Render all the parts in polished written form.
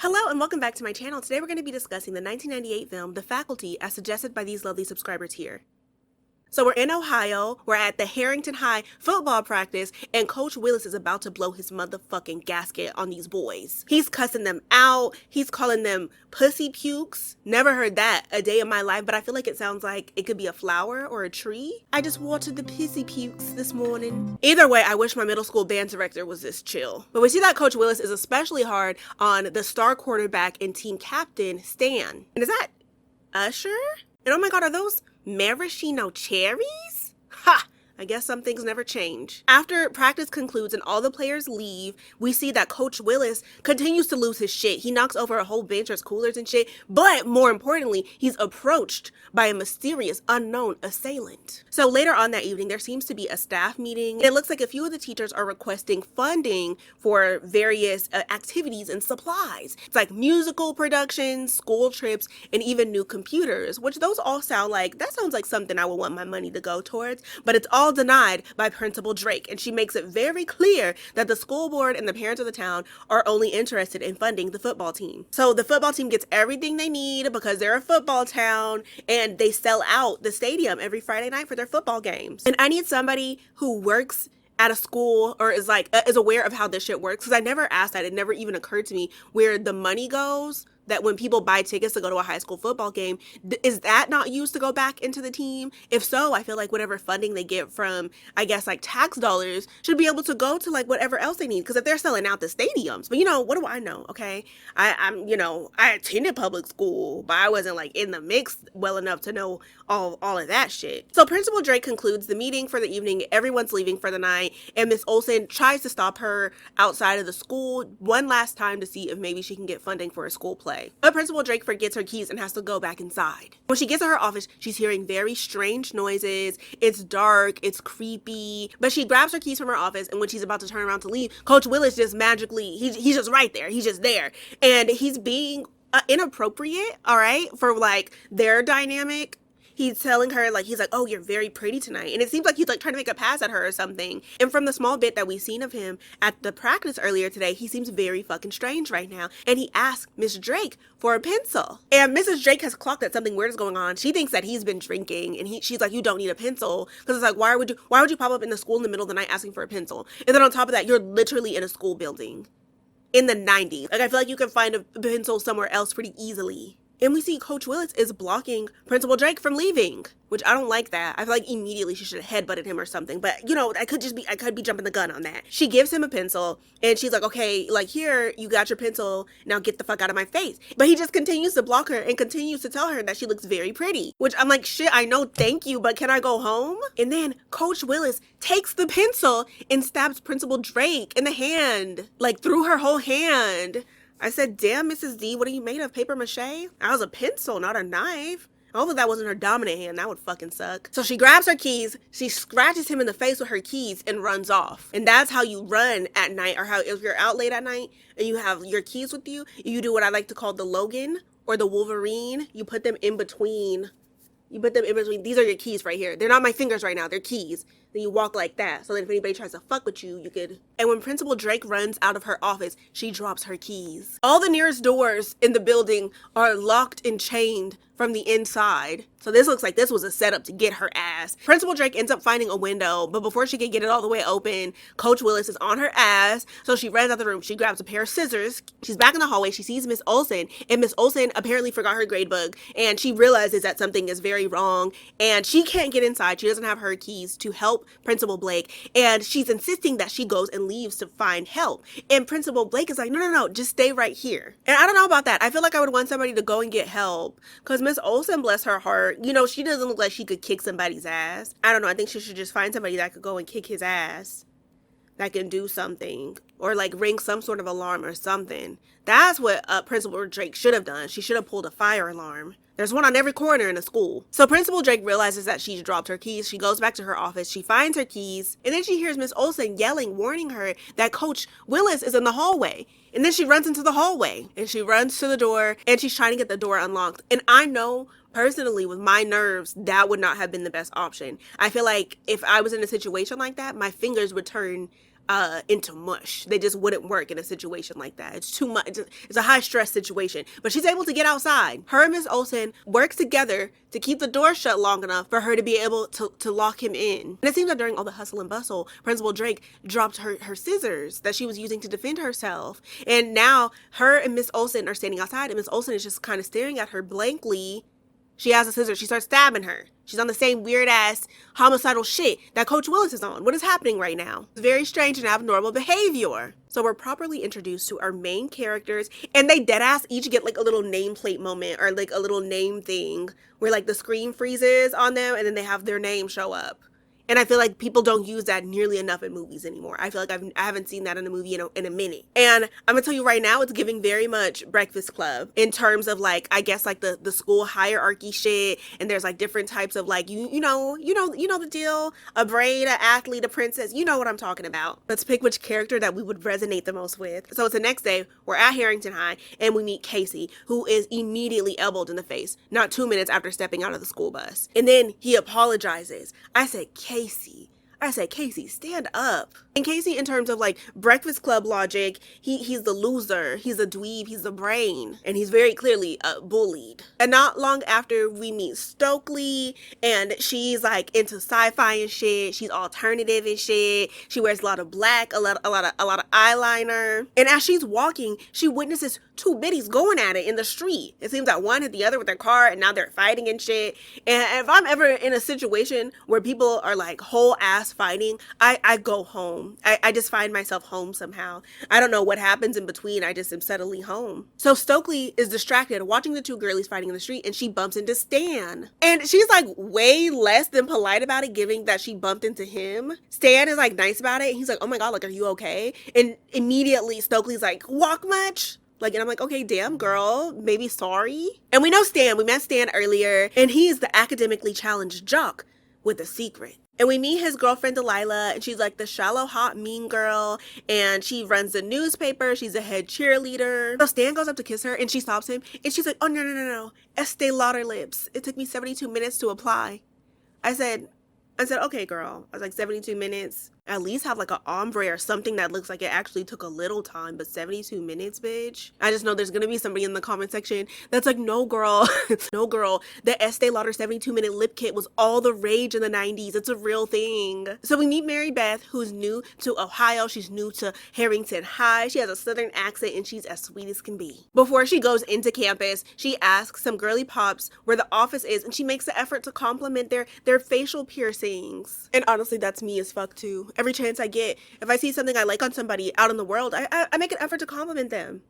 Hello and welcome back to my channel. Today we're going to be discussing the 1998 film The Faculty as suggested by these lovely subscribers here. So we're in Ohio, we're at the Harrington High football practice, and Coach Willis is about to blow his motherfucking gasket on these boys. He's cussing them out, he's calling them pussy pukes. Never heard that a day in my life, but I feel like it sounds like it could be a flower or a tree. I just watered the pissy pukes this morning. Either way, I wish my middle school band director was this chill. But we see that Coach Willis is especially hard on the star quarterback and team captain, Stan. And is that Usher? And oh my god, are those maraschino cherries? Ha! I guess some things never change. After practice concludes and all the players leave, we see that Coach Willis continues to lose his shit. He knocks over a whole bench of coolers and shit, but more importantly, he's approached by a mysterious unknown assailant. So later on that evening, there seems to be a staff meeting. It looks like a few of the teachers are requesting funding for various activities and supplies. It's like musical productions, school trips, and even new computers, which those all sound like, that sounds like something I would want my money to go towards, but it's all denied by Principal Drake, and she makes it very clear that the school board and the parents of the town are only interested in funding the football team. So the football team gets everything they need because they're a football town and they sell out the stadium every Friday night for their football games. And I need somebody who works at a school or is aware of how this shit works, because I never asked that. It never even occurred to me where the money goes that when people buy tickets to go to a high school football game, is that not used to go back into the team? If so, I feel like whatever funding they get from, I guess, like tax dollars should be able to go to like whatever else they need. Because if they're selling out the stadiums, but what do I know? Okay. I attended public school, but I wasn't like in the mix well enough to know all of that shit. So Principal Drake concludes the meeting for the evening. Everyone's leaving for the night, and Miss Olsen tries to stop her outside of the school one last time to see if maybe she can get funding for a school play. But Principal Drake forgets her keys and has to go back inside. When she gets to her office, she's hearing very strange noises. It's dark, it's creepy, but she grabs her keys from her office, and when she's about to turn around to leave, Coach Willis just magically, he's just right there. He's just there. And he's being inappropriate, all right, for like their dynamic. He's telling her, like, he's like, oh, you're very pretty tonight. And it seems like he's like trying to make a pass at her or something. And from the small bit that we've seen of him at the practice earlier today, he seems very fucking strange right now. And he asks Miss Drake for a pencil. And Mrs. Drake has clocked that something weird is going on. She thinks that he's been drinking, and she's like, you don't need a pencil. Because it's like, why would you pop up in the school in the middle of the night asking for a pencil? And then on top of that, you're literally in a school building in the 90s. Like, I feel like you can find a pencil somewhere else pretty easily. And we see Coach Willis is blocking Principal Drake from leaving, which I don't like that. I feel like immediately she should have headbutted him or something. But, I could be jumping the gun on that. She gives him a pencil, and she's like, okay, like, here, you got your pencil. Now get the fuck out of my face. But he just continues to block her and continues to tell her that she looks very pretty, which I'm like, shit, I know, thank you, but can I go home? And then Coach Willis takes the pencil and stabs Principal Drake in the hand, like through her whole hand. I said, damn, Mrs. D, what are you made of, paper mache? That was a pencil, not a knife. Hopefully that wasn't her dominant hand. That would fucking suck. So she grabs her keys, she scratches him in the face with her keys and runs off. And that's how you run at night, or how if you're out late at night and you have your keys with you, you do what I like to call the Logan or the Wolverine. You put them in between. These are your keys right here. They're not my fingers right now. They're keys. Then you walk like that. So then if anybody tries to fuck with you, you could. And when Principal Drake runs out of her office, she drops her keys. All the nearest doors in the building are locked and chained from the inside. So this looks like this was a setup to get her ass. Principal Drake ends up finding a window, but before she can get it all the way open, Coach Willis is on her ass. So she runs out the room. She grabs a pair of scissors. She's back in the hallway. She sees Miss Olsen, and Miss Olsen apparently forgot her grade book, and she realizes that something is very wrong, and she can't get inside. She doesn't have her keys to help Principal Blake, and she's insisting that she goes and leaves to find help. And Principal Blake is like, no, just stay right here. And I don't know about that. I feel like I would want somebody to go and get help, because Miss Olsen, bless her heart, she doesn't look like she could kick somebody's ass. I don't know. I think she should just find somebody that could go and kick his ass, that can do something, or like ring some sort of alarm or something. That's what Principal Drake should have done. She should have pulled a fire alarm. There's one on every corner in the school. So Principal Drake realizes that she's dropped her keys. She goes back to her office. She finds her keys. And then she hears Miss Olsen yelling, warning her that Coach Willis is in the hallway. And then she runs into the hallway. And she runs to the door. And she's trying to get the door unlocked. And I know, personally, with my nerves, that would not have been the best option. I feel like if I was in a situation like that, my fingers would turn into mush. They just wouldn't work in a situation like that. It's too much. It's a high stress situation. But she's able to get outside. Her and Miss Olsen work together to keep the door shut long enough for her to be able to lock him in. And it seems that during all the hustle and bustle, Principal Drake dropped her scissors that she was using to defend herself. And now her and Miss Olsen are standing outside, and Miss Olsen is just kind of staring at her blankly. She has a scissor. She starts stabbing her. She's on the same weird-ass homicidal shit that Coach Willis is on. What is happening right now? It's very strange and abnormal behavior. So we're properly introduced to our main characters, and they deadass each get like a little nameplate moment or like a little name thing where like the screen freezes on them and then they have their name show up. And I feel like people don't use that nearly enough in movies anymore. I feel like I haven't seen that in a movie in a minute. And I'm gonna tell you right now, it's giving very much Breakfast Club in terms of like, I guess like the school hierarchy shit. And there's like different types of like, you know the deal, a brain, an athlete, a princess, you know what I'm talking about. Let's pick which character that we would resonate the most with. So it's the next day, we're at Harrington High and we meet Casey, who is immediately elbowed in the face, not 2 minutes after stepping out of the school bus. And then he apologizes. I said, Casey, stand up. And Casey, in terms of like Breakfast Club logic, he's the loser, he's a dweeb, he's the brain, and he's very clearly bullied. And not long after, we meet Stokely, and she's like into sci-fi and shit. She's alternative and shit. She wears a lot of black, a lot of eyeliner. And as she's walking, she witnesses two biddies going at it in the street. It seems that one hit the other with their car, and now they're fighting and shit. And if I'm ever in a situation where people are like whole ass fighting, I go home. I just find myself home somehow. I don't know what happens in between. I just am suddenly home. So Stokely is distracted watching the two girlies fighting in the street, and she bumps into Stan. And she's like way less than polite about it, giving that she bumped into him. Stan is like nice about it. And he's like, oh my God, like, are you okay? And immediately Stokely's like, walk much? Like, and I'm like, okay, damn girl, maybe sorry. And we know Stan, we met Stan earlier, and he's the academically challenged jock with a secret. And we meet his girlfriend Delilah, and she's like the shallow, hot, mean girl, and she runs the newspaper. She's a head cheerleader. So Stan goes up to kiss her, and she stops him, and she's like, oh, no. Estee Lauder lips. It took me 72 minutes to apply. I said, okay, girl. I was like, 72 minutes? At least have like an ombre or something that looks like it actually took a little time, but 72 minutes, bitch? I just know there's gonna be somebody in the comment section that's like, no, girl. No, girl. The Estee Lauder 72-minute lip kit was all the rage in the 90s. It's a real thing. So we meet Mary Beth, who's new to Ohio. She's new to Harrington High. She has a southern accent, and she's as sweet as can be. Before she goes into campus, she asks some girly pops where the office is, and she makes the effort to compliment their facial piercings. And honestly, that's me as fuck too. Every chance I get, if I see something I like on somebody out in the world, I make an effort to compliment them.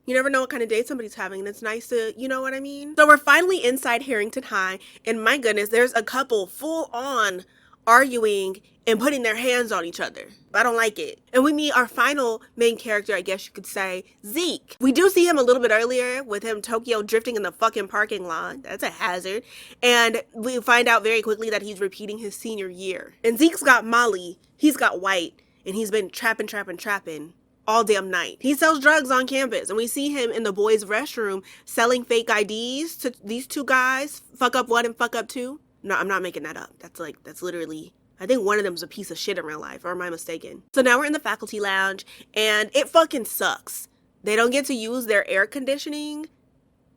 You never know what kind of day somebody's having, and it's nice to, you know what I mean? So we're finally inside Harrington High, and my goodness, there's a couple full on arguing and putting their hands on each other. I don't like it. And we meet our final main character, I guess you could say, Zeke. We do see him a little bit earlier with him Tokyo drifting in the fucking parking lot. That's a hazard. And we find out very quickly that he's repeating his senior year. And Zeke's got Malli, he's got White, and he's been trapping all damn night. He sells drugs on campus, and we see him in the boys' restroom selling fake IDs to these two guys, fuck up one and fuck up two. No, I'm not making that up. That's literally, I think one of them's a piece of shit in real life, or am I mistaken? So now we're in the faculty lounge, and it fucking sucks. They don't get to use their air conditioning.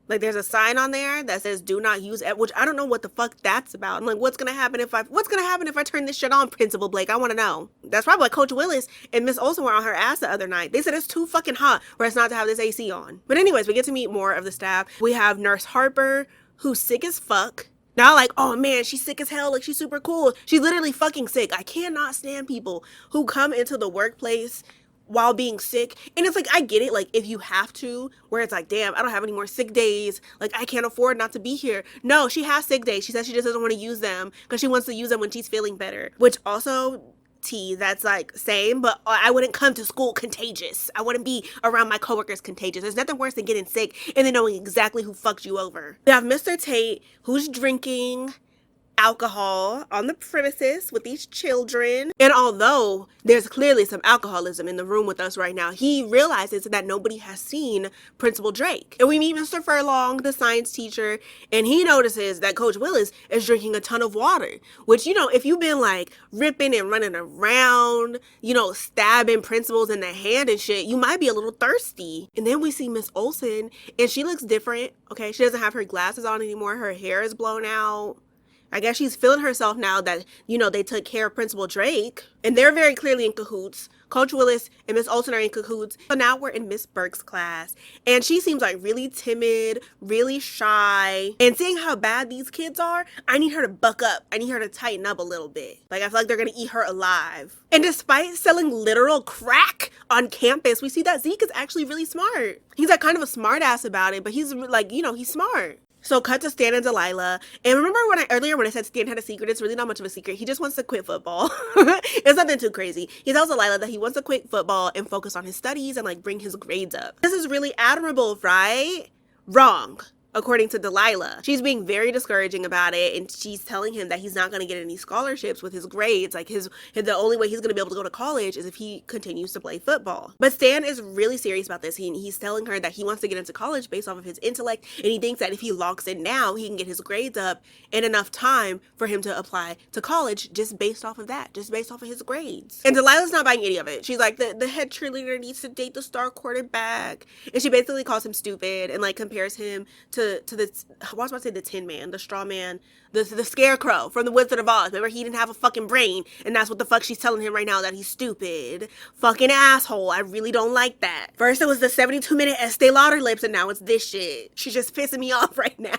Like, there's a sign on there that says do not use it, which I don't know what the fuck that's about. I'm like, what's gonna happen if I turn this shit on, Principal Blake? I want to know. That's probably why Coach Willis and Miss Olsen were on her ass the other night. They said it's too fucking hot for us not to have this AC on. But anyways, we get to meet more of the staff. We have Nurse Harper, who's sick as fuck. Now, like, oh man, she's sick as hell. Like, she's super cool. She's literally fucking sick. I cannot stand people who come into the workplace while being sick. And it's like, I get it, like, if you have to, where it's like, damn, I don't have any more sick days, like, I can't afford not to be here. No, she has sick days. She says she just doesn't want to use them because she wants to use them when she's feeling better, which also, that's like same, but I wouldn't come to school contagious. I wouldn't be around my coworkers contagious. There's nothing worse than getting sick and then knowing exactly who fucked you over. We have Mr. Tate, who's drinking alcohol on the premises with these children. And although there's clearly some alcoholism in the room with us right now, he realizes that nobody has seen Principal Drake. And we meet Mr. Furlong, the science teacher, and he notices that Coach Willis is drinking a ton of water, which, if you've been like ripping and running around, stabbing principals in the hand and shit, you might be a little thirsty. And then we see Miss Olsen, and she looks different. Okay, she doesn't have her glasses on anymore. Her hair is blown out. I guess she's feeling herself now that, they took care of Principal Drake. And they're very clearly in cahoots. Coach Willis and Miss Olsen are in cahoots. So now we're in Miss Burke's class. And she seems like really timid, really shy. And seeing how bad these kids are, I need her to buck up. I need her to tighten up a little bit. Like, I feel like they're going to eat her alive. And despite selling literal crack on campus, we see that Zeke is actually really smart. He's like kind of a smart ass about it, but he's like, he's smart. So cut to Stan and Delilah. And remember earlier when I said Stan had a secret? It's really not much of a secret. He just wants to quit football. It's nothing too crazy. He tells Delilah that he wants to quit football and focus on his studies and bring his grades up. This is really admirable, right? Wrong. According to Delilah. She's being very discouraging about it, and she's telling him that he's not going to get any scholarships with his grades. Like, the only way he's going to be able to go to college is if he continues to play football. But Stan is really serious about this. He's telling her that he wants to get into college based off of his intellect, and he thinks that if he locks in now, he can get his grades up in enough time for him to apply to college just based off of that, just based off of his grades. And Delilah's not buying any of it. She's like, the head cheerleader needs to date the star quarterback. And she basically calls him stupid and compares him to the, I was about to say the Tin Man, the Straw Man, the Scarecrow from the Wizard of Oz. Remember, he didn't have a fucking brain, and that's what the fuck she's telling him right now, that he's stupid. Fucking asshole. I really don't like that. First it was the 72-minute Estee Lauder lips, and now it's this shit. She's just pissing me off right now.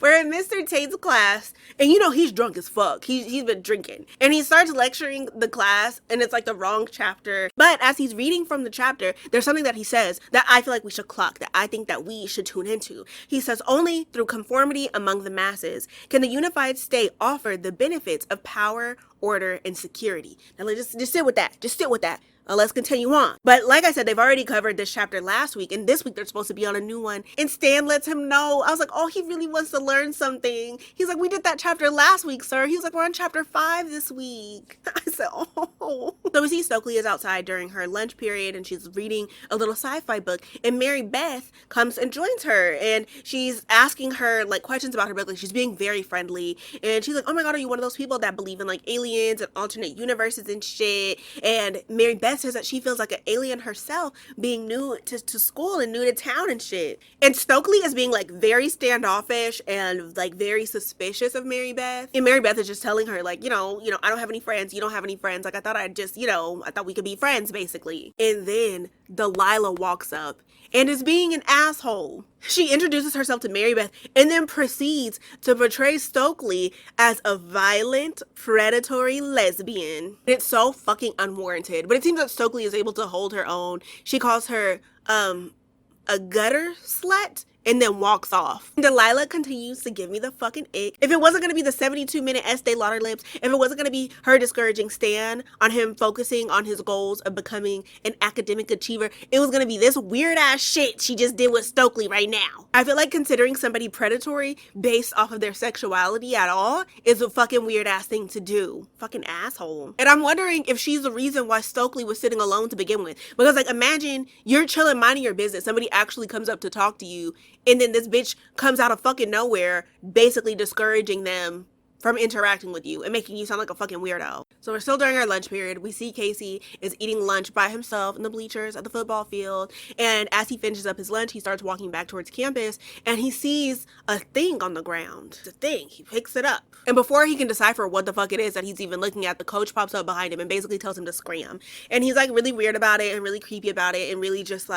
We're in Mr. Tate's class, and he's drunk as fuck. He's been drinking. And he starts lecturing the class, and it's the wrong chapter. But as he's reading from the chapter, there's something that he says that I feel like we should clock, that I think that we should tune into. He says, only through conformity among the masses can the unified state offer the benefits of power, order, and security. Now let's just sit with that. Just sit with that. Let's continue on. But like I said, they've already covered this chapter last week, and this week they're supposed to be on a new one. And Stan lets him know. I was like, oh, he really wants to learn something. He's like, we did that chapter last week, sir. He was like, we're on chapter 5 this week. I said, oh. So we see Stokely is outside during her lunch period, and she's reading a little sci-fi book, and Mary Beth comes and joins her, and she's asking her questions about her book. She's being very friendly, and she's like, oh my god, are you one of those people that believe in aliens and alternate universes and shit? And Mary Beth says that she feels like an alien herself, being new to school and new to town and shit. And Stokely is being very standoffish and very suspicious of Mary Beth. And Mary Beth is just telling her I don't have any friends. You don't have any friends. I thought I'd just, I thought we could be friends basically. And then Delilah walks up and is being an asshole. She introduces herself to Mary Beth and then proceeds to portray Stokely as a violent, predatory lesbian. It's so fucking unwarranted, but it seems that Stokely is able to hold her own. She calls her a gutter slut and then walks off. Delilah continues to give me the fucking ick. If it wasn't going to be the 72-minute Estee Lauder lips, if it wasn't going to be her discouraging Stan on him focusing on his goals of becoming an academic achiever, it was going to be this weird ass shit she just did with Stokely right now. I feel like considering somebody predatory based off of their sexuality at all is a fucking weird ass thing to do. Fucking asshole. And I'm wondering if she's the reason why Stokely was sitting alone to begin with. Because imagine you're chilling, minding your business. Somebody actually comes up to talk to you, and then this bitch comes out of fucking nowhere, basically discouraging them from interacting with you and making you sound like a fucking weirdo. So we're still during our lunch period. We see Casey is eating lunch by himself in the bleachers at the football field. And as he finishes up his lunch, he starts walking back towards campus, and he sees a thing on the ground. It's a thing. He picks it up. And before he can decipher what the fuck it is that he's even looking at, the coach pops up behind him and basically tells him to scram. And he's really weird about it and really creepy about it and really just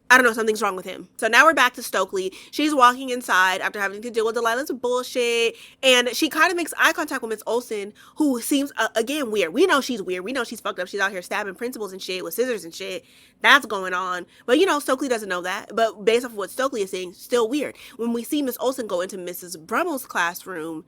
I don't know, something's wrong with him. So now we're back to Stokely. She's walking inside after having to deal with Delilah's bullshit. And she kind of makes eye contact with Miss Olsen, who seems, again, weird. We know she's weird. We know she's fucked up. She's out here stabbing principals and shit with scissors and shit. That's going on. But, Stokely doesn't know that. But based off of what Stokely is saying, still weird. When we see Miss Olsen go into Mrs. Brummel's classroom,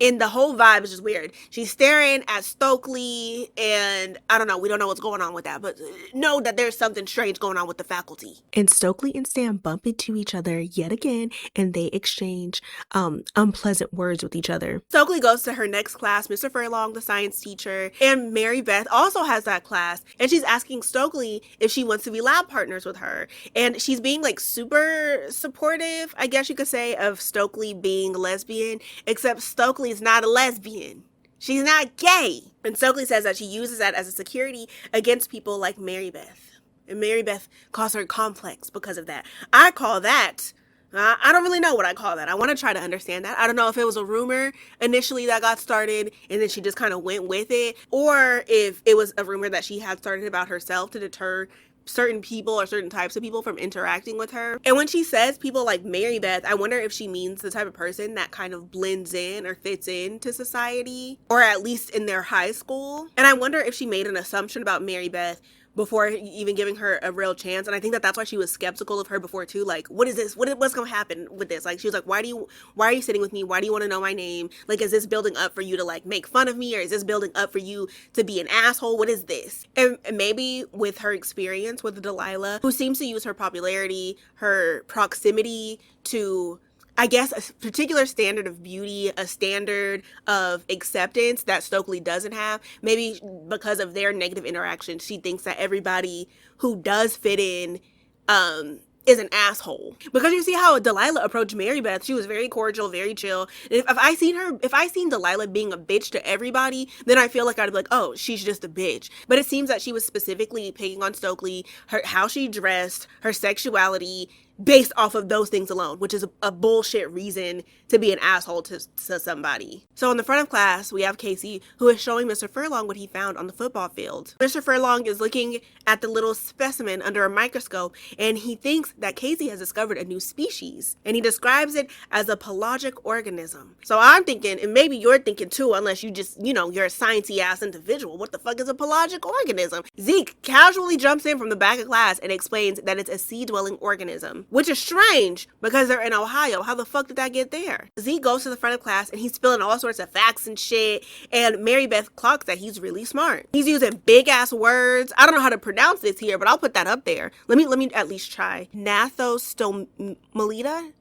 And the whole vibe is just weird. She's staring at Stokely, and I don't know, we don't know what's going on with that, but know that there's something strange going on with the faculty. And Stokely and Stan bump into each other yet again, and they exchange unpleasant words with each other. Stokely goes to her next class, Mr. Furlong, the science teacher, and Mary Beth also has that class, and she's asking Stokely if she wants to be lab partners with her. And she's being like super supportive, I guess you could say, of Stokely being lesbian, except Stokely's not a lesbian. She's not gay. And Stokely says that she uses that as a security against people like Mary Beth. And Mary Beth calls her complex because of that. I call that, I don't really know what I call that. I want to try to understand that. I don't know if it was a rumor initially that got started and then she just kind of went with it, or if it was a rumor that she had started about herself to deter certain people or certain types of people from interacting with her. And when she says people like Mary Beth, I wonder if she means the type of person that kind of blends in or fits into society, or at least in their high school. And I wonder if she made an assumption about Mary Beth before even giving her a real chance. And I think that that's why she was skeptical of her before too. Like, what is this? What's gonna happen with this? Like, she was like, why are you sitting with me? Why do you want to know my name? Like, is this building up for you to like make fun of me, or is this building up for you to be an asshole? What is this? And maybe with her experience with Delilah, who seems to use her popularity, her proximity to, I guess, a particular standard of beauty, a standard of acceptance that Stokely doesn't have. Maybe because of their negative interaction, she thinks that everybody who does fit in is an asshole. Because you see how Delilah approached Mary Beth, she was very cordial, very chill. And if I seen Delilah being a bitch to everybody, then I feel like I'd be like, oh, she's just a bitch. But it seems that she was specifically picking on Stokely, how she dressed, her sexuality, based off of those things alone, which is a bullshit reason to be an asshole to somebody. So in the front of class, we have Casey, who is showing Mr. Furlong what he found on the football field. Mr. Furlong is looking at the little specimen under a microscope, and he thinks that Casey has discovered a new species, and he describes it as a pelagic organism. So I'm thinking, and maybe you're thinking too, unless you just, you're a sciencey ass individual, what the fuck is a pelagic organism? Zeke casually jumps in from the back of class and explains that it's a sea-dwelling organism, which is strange because they're in Ohio. How the fuck did that get there? Zeke goes to the front of class and he's spilling all sorts of facts and shit, and Mary Beth clocks that he's really smart. He's using big ass words. I don't know how to pronounce this here, but I'll put that up there. Let me at least try. Nathostomelida?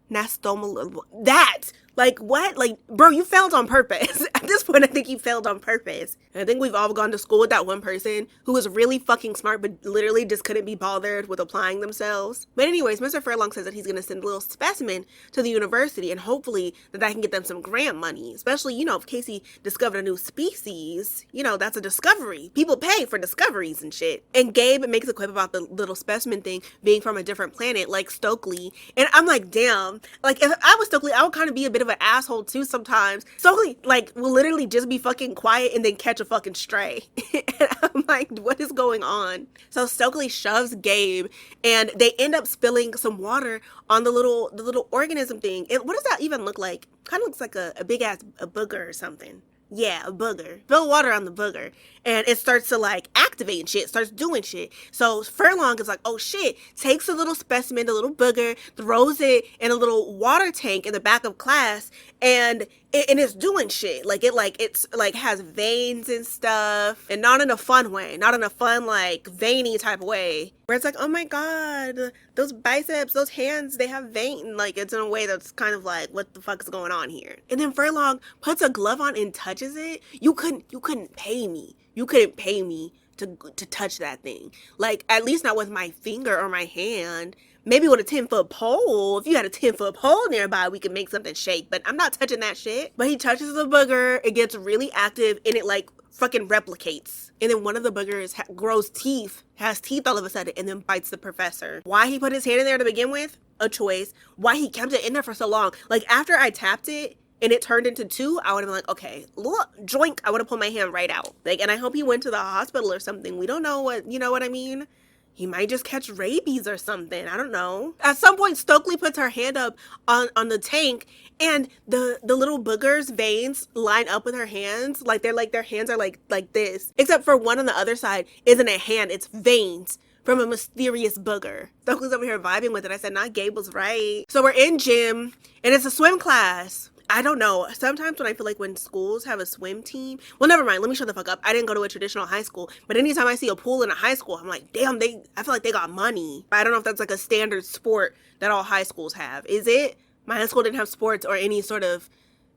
That! Like, what? Like, bro, you failed on purpose. At this point, I think you failed on purpose. And I think we've all gone to school with that one person who was really fucking smart, but literally just couldn't be bothered with applying themselves. But anyways, Mr. Furlong says that he's going to send a little specimen to the university, and hopefully that can get them some grant money. Especially, if Casey discovered a new species, that's a discovery. People pay for discoveries and shit. And Gabe makes a quip about the little specimen thing being from a different planet, like Stokely. And I'm like, damn. Like, if I was Stokely, I would kind of be a bit of an asshole too sometimes. Stokely, like, will literally just be fucking quiet and then catch a fucking stray. And I'm like, what is going on? So Stokely shoves Gabe, and they end up spilling some water on the little organism thing. And what does that even look like? Kind of looks like a big ass booger or something. Yeah, a booger. Spill water on the booger. And it starts to like activate and shit, starts doing shit. So Furlong is like, oh shit, takes a little specimen, the little booger, throws it in a little water tank in the back of class, and it's doing shit. It's has veins and stuff, and not in a fun way, not in a fun, like, veiny type of way, where it's like, oh my god, those biceps, those hands, they have vein. Like, it's in a way that's kind of like, what the fuck is going on here? And then Furlong puts a glove on and touches it. You couldn't pay me. You couldn't pay me to touch that thing. Like, at least not with my finger or my hand. Maybe with a 10-foot pole. If you had a 10-foot pole nearby, we could make something shake. But I'm not touching that shit. But he touches the booger. It gets really active, and it, like, fucking replicates. And then one of the boogers grows teeth, has teeth all of a sudden, and then bites the professor. Why he put his hand in there to begin with? A choice. Why he kept it in there for so long? Like, after I tapped it, and it turned into 2, I would have been like, okay, look, joink, I would have pulled my hand right out. Like, and I hope he went to the hospital or something. We don't know what, you know what I mean? He might just catch rabies or something. I don't know. At some point, Stokely puts her hand up on the tank, and the little booger's veins line up with her hands. Like, their hands are like this. Except for one on the other side isn't a hand, it's veins from a mysterious booger. Stokely's over here vibing with it. I said, nah, Gabe was right. So we're in gym, and it's a swim class. I don't know. Sometimes when I feel like when schools have a swim team, well, never mind. Let me shut the fuck up. I didn't go to a traditional high school, but anytime I see a pool in a high school, I'm like, damn, I feel like they got money. But I don't know if that's like a standard sport that all high schools have. Is it? My high school didn't have sports or any sort of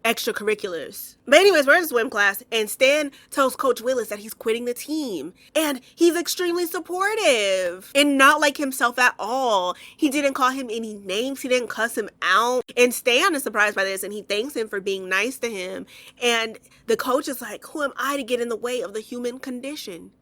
extracurriculars. But anyways, we're in swim class and Stan tells Coach Willis that he's quitting the team. And he's extremely supportive and not like himself at all. He didn't call him any names. He didn't cuss him out. And Stan is surprised by this and he thanks him for being nice to him. And the coach is like, who am I to get in the way of the human condition?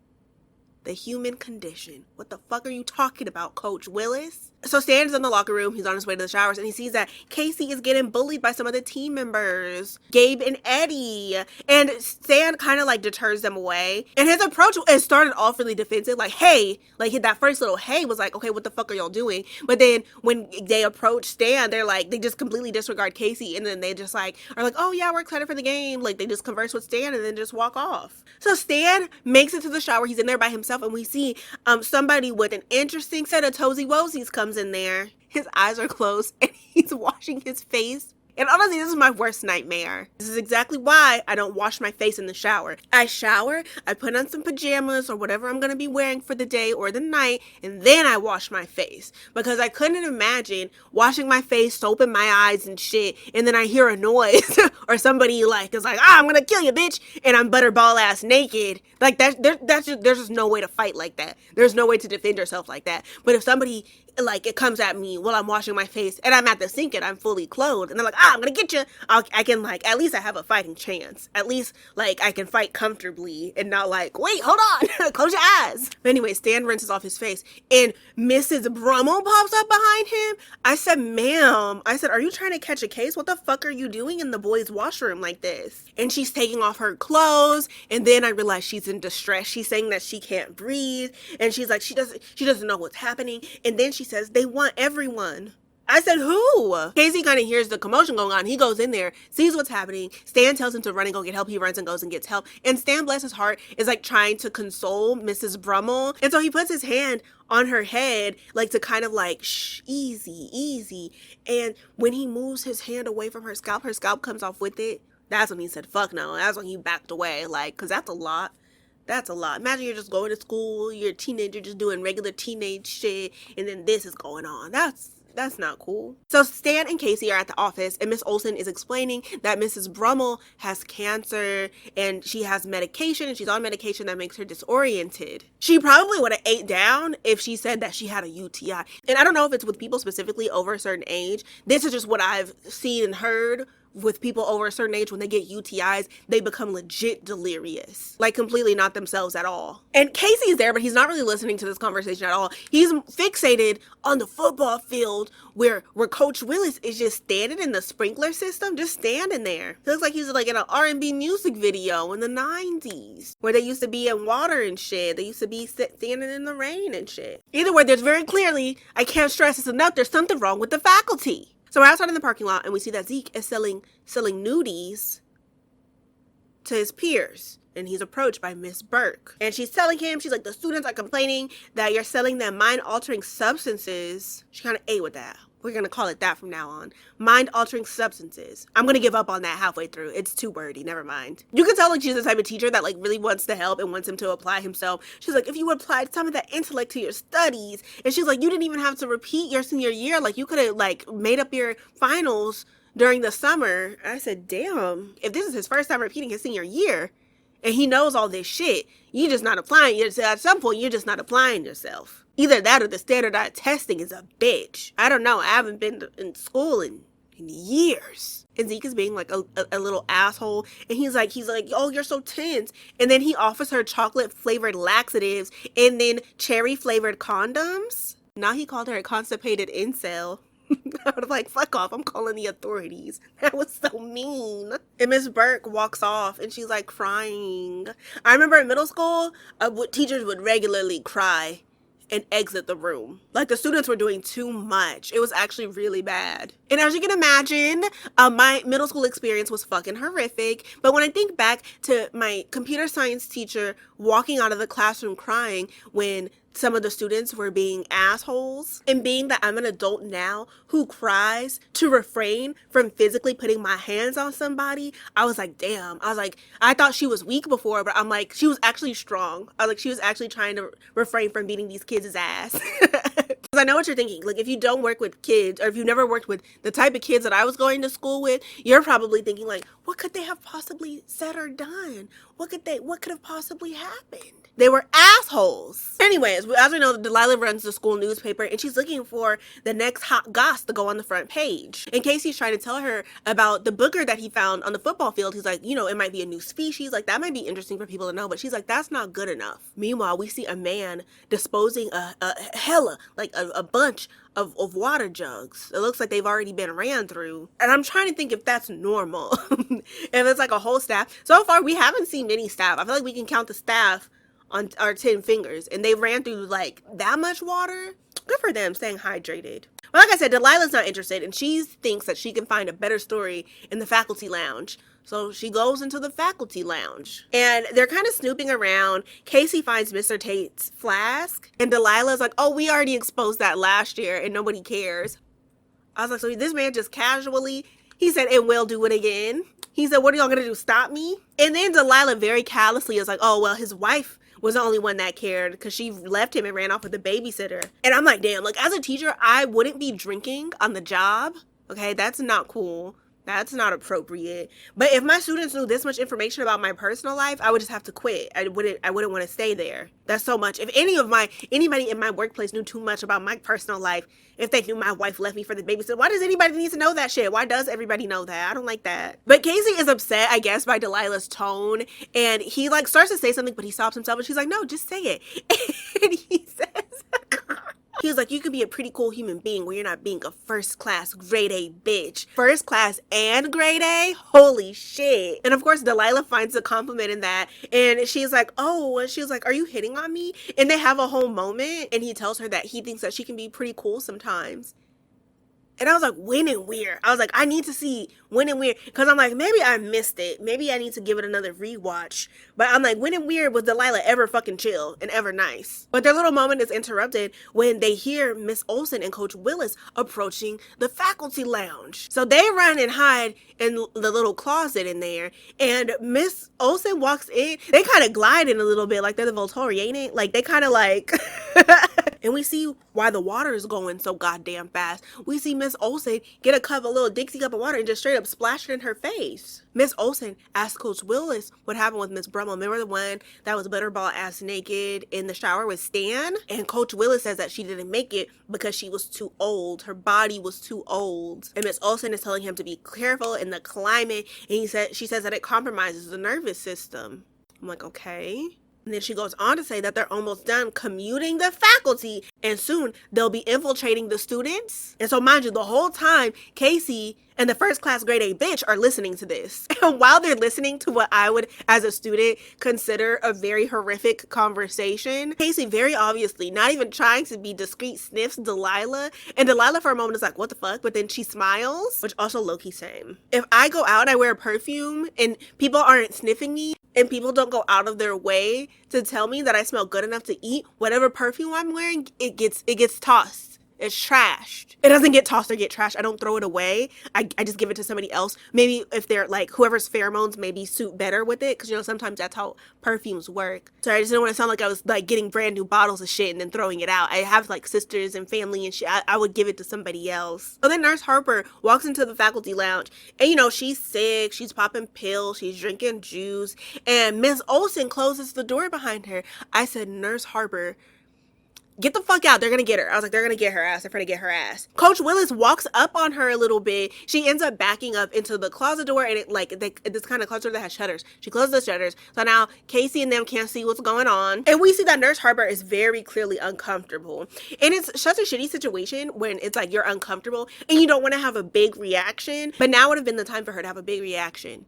The human condition. What the fuck are you talking about, Coach Willis? So Stan's in the locker room. He's on his way to the showers and he sees that Casey is getting bullied by some of the team members, Gabe and Eddie. And Stan kind of like deters them away. And his approach, it started off really defensive, like, hey, like that first little hey was like, okay, what the fuck are y'all doing? But then when they approach Stan, they're like, they just completely disregard Casey. And then they just like, are like, oh yeah, we're excited for the game. Like they just converse with Stan and then just walk off. So Stan makes it to the shower. He's in there by himself and we see somebody with an interesting set of toesy woesies comes in there. His eyes are closed and he's washing his face. And honestly, this is my worst nightmare. This is exactly why I don't wash my face in the shower. I shower, I put on some pajamas or whatever I'm going to be wearing for the day or the night, and then I wash my face. Because I couldn't imagine washing my face, soap in my eyes and shit, and then I hear a noise or somebody like is like, I'm going to kill you, bitch, and I'm butterball ass naked. Like there's just no way to fight like that. There's no way to defend yourself like that. But if somebody like it comes at me while I'm washing my face and I'm at the sink and I'm fully clothed and they're like, I'm gonna get you, I can like, at least I have a fighting chance. At least like I can fight comfortably and not like, wait, hold on, close your eyes. But anyway, Stan rinses off his face and Mrs. Brummel pops up behind him. I said, ma'am, I said, are you trying to catch a case? What the fuck are you doing in the boys' washroom like this? And she's taking off her clothes and then I realize she's in distress. She's saying that she can't breathe and she's like, she doesn't know what's happening. And then she says, they want everyone. I said, who? Casey kind of hears the commotion going on. He goes in there, sees what's happening. Stan tells him to run and go get help. He runs and goes and gets help. And Stan, bless his heart, is like trying to console Mrs. Brummel. And so he puts his hand on her head, like to kind of like, shh, easy, easy. And when he moves his hand away from her scalp comes off with it. That's when he said, fuck no. That's when he backed away. Like, cause that's a lot. That's a lot. Imagine you're just going to school, you're a teenager just doing regular teenage shit, and then this is going on. That's not cool. So Stan and Casey are at the office and Miss Olsen is explaining that Mrs. Brummel has cancer and she has medication and she's on medication that makes her disoriented. She probably would have ate down if she said that she had a UTI. And I don't know if it's with people specifically over a certain age. This is just what I've seen and heard with people over a certain age. When they get UTIs, they become legit delirious, like completely not themselves at all. And Casey's there, but he's not really listening to this conversation at all. He's fixated on the football field where Coach Willis is just standing in the sprinkler system, just standing there. It looks like he's like in an R&B music video in the 90s where they used to be in water and shit. They used to be standing in the rain and shit. Either way, there's very clearly, I can't stress this enough, there's something wrong with the faculty. So we're outside in the parking lot and we see that Zeke is selling nudies to his peers. And he's approached by Miss Burke. And she's telling him, she's like, the students are complaining that you're selling them mind-altering substances. She kind of ate with that. We're going to call it that from now on. Mind-altering substances. I'm going to give up on that halfway through. It's too wordy. Never mind. You can tell like she's the type of teacher that like really wants to help and wants him to apply himself. She's like, if you applied some of that intellect to your studies. And she's like, you didn't even have to repeat your senior year. Like you could have like made up your finals during the summer. I said, damn, if this is his first time repeating his senior year and he knows all this shit, you're just not applying. At some point, you're just not applying yourself. Either that or the standardized testing is a bitch. I don't know. I haven't been in school in years. And Zeke is being like a little asshole. And he's like, oh, you're so tense. And then he offers her chocolate flavored laxatives and then cherry flavored condoms. Now he called her a constipated incel. I was like, fuck off, I'm calling the authorities. That was so mean. And Miss Burke walks off and she's like crying. I remember in middle school, teachers would regularly cry and exit the room. Like the students were doing too much. It was actually really bad. And as you can imagine, my middle school experience was fucking horrific. But when I think back to my computer science teacher walking out of the classroom crying when some of the students were being assholes. And being that I'm an adult now who cries to refrain from physically putting my hands on somebody, I was like, damn. I was like, I thought she was weak before, but I'm like, she was actually strong. I was like, she was actually trying to refrain from beating these kids' ass. Because I know what you're thinking. Like, if you don't work with kids, or if you never worked with the type of kids that I was going to school with, you're probably thinking, like, what could they have possibly said or done? What could have possibly happened? They were assholes. Anyways, as we know, Delilah runs the school newspaper, and she's looking for the next hot goss to go on the front page. And Casey's trying to tell her about the booger that he found on the football field. He's like, it might be a new species. Like, that might be interesting for people to know. But she's like, that's not good enough. Meanwhile, we see a man disposing a bunch of water jugs. It looks like they've already been ran through. And I'm trying to think if that's normal. If it's like a whole staff. So far, we haven't seen many staff. I feel like we can count the staff on our 10 fingers, and they ran through like that much water. Good for them, staying hydrated. But like I said, Delilah's not interested, and she thinks that she can find a better story in the faculty lounge. So she goes into the faculty lounge, and they're kind of snooping around. Casey finds Mr. Tate's flask, and Delilah's like, oh, we already exposed that last year and nobody cares. I was like, so this man just casually, he said, and we'll do it again. He said, what are y'all gonna do, stop me? And then Delilah very callously is like, oh, well, his wife was the only one that cared because she left him and ran off with the babysitter. And I'm like, damn, like, as a teacher, I wouldn't be drinking on the job. Okay, that's not cool. That's not appropriate. But if my students knew this much information about my personal life, I would just have to quit. I wouldn't want to stay there. That's so much. If anybody in my workplace knew too much about my personal life, if they knew my wife left me for the babysitter, why does anybody need to know that shit? Why does everybody know that? I don't like that. But Casey is upset, I guess, by Delilah's tone, and he like starts to say something, but he stops himself, and she's like, no, just say it. And he says, he was like, you could be a pretty cool human being where you're not being a first class grade A bitch. First class and grade A? Holy shit. And of course, Delilah finds a compliment in that. And she's like, oh, and she was like, are you hitting on me? And they have a whole moment. And he tells her that he thinks that she can be pretty cool sometimes. And I was like, when and where? I was like, I need to see when and where. Because I'm like, maybe I missed it. Maybe I need to give it another rewatch. But I'm like, when and where was Delilah ever fucking chill and ever nice? But their little moment is interrupted when they hear Miss Olsen and Coach Willis approaching the faculty lounge. So they run and hide in the little closet in there. And Miss Olsen walks in. They kind of glide in a little bit like they're the Volturi, ain't it? Like, they kind of like... And we see why the water is going so goddamn fast. We see Miss Olsen get a little Dixie cup of water and just straight up splash it in her face. Miss Olsen asked Coach Willis what happened with Miss Brummel. Remember the one that was butterball ass naked in the shower with Stan? And Coach Willis says that she didn't make it because she was too old. Her body was too old. And Miss Olsen is telling him to be careful in the climate. And she says that it compromises the nervous system. I'm like, okay. And then she goes on to say that they're almost done commuting the faculty and soon they'll be infiltrating the students. And so mind you, the whole time, Casey and the first class grade A bitch are listening to this. And while they're listening to what I would, as a student, consider a very horrific conversation, Casey very obviously, not even trying to be discreet, sniffs Delilah. And Delilah for a moment is like, what the fuck? But then she smiles, which also low-key same. If I go out and I wear perfume and people aren't sniffing me, and people don't go out of their way to tell me that I smell good enough to eat, whatever perfume I'm wearing, it gets tossed. It's trashed. It doesn't get tossed or get trashed. I don't throw it away. I just give it to somebody else. Maybe if they're like, whoever's pheromones maybe suit better with it. Because, sometimes that's how perfumes work. So I just didn't want to sound like I was like getting brand new bottles of shit and then throwing it out. I have like sisters and family and shit. I would give it to somebody else. So then Nurse Harper walks into the faculty lounge. And, she's sick. She's popping pills. She's drinking juice. And Miss Olsen closes the door behind her. I said, Nurse Harper, get the fuck out. They're going to get her. I was like, they're going to get her ass. They're going to get her ass. Coach Willis walks up on her a little bit. She ends up backing up into the closet door, and this kind of closet door that has shutters. She closes the shutters. So now Casey and them can't see what's going on. And we see that Nurse Harper is very clearly uncomfortable. And it's such a shitty situation when it's like you're uncomfortable and you don't want to have a big reaction. But now would have been the time for her to have a big reaction.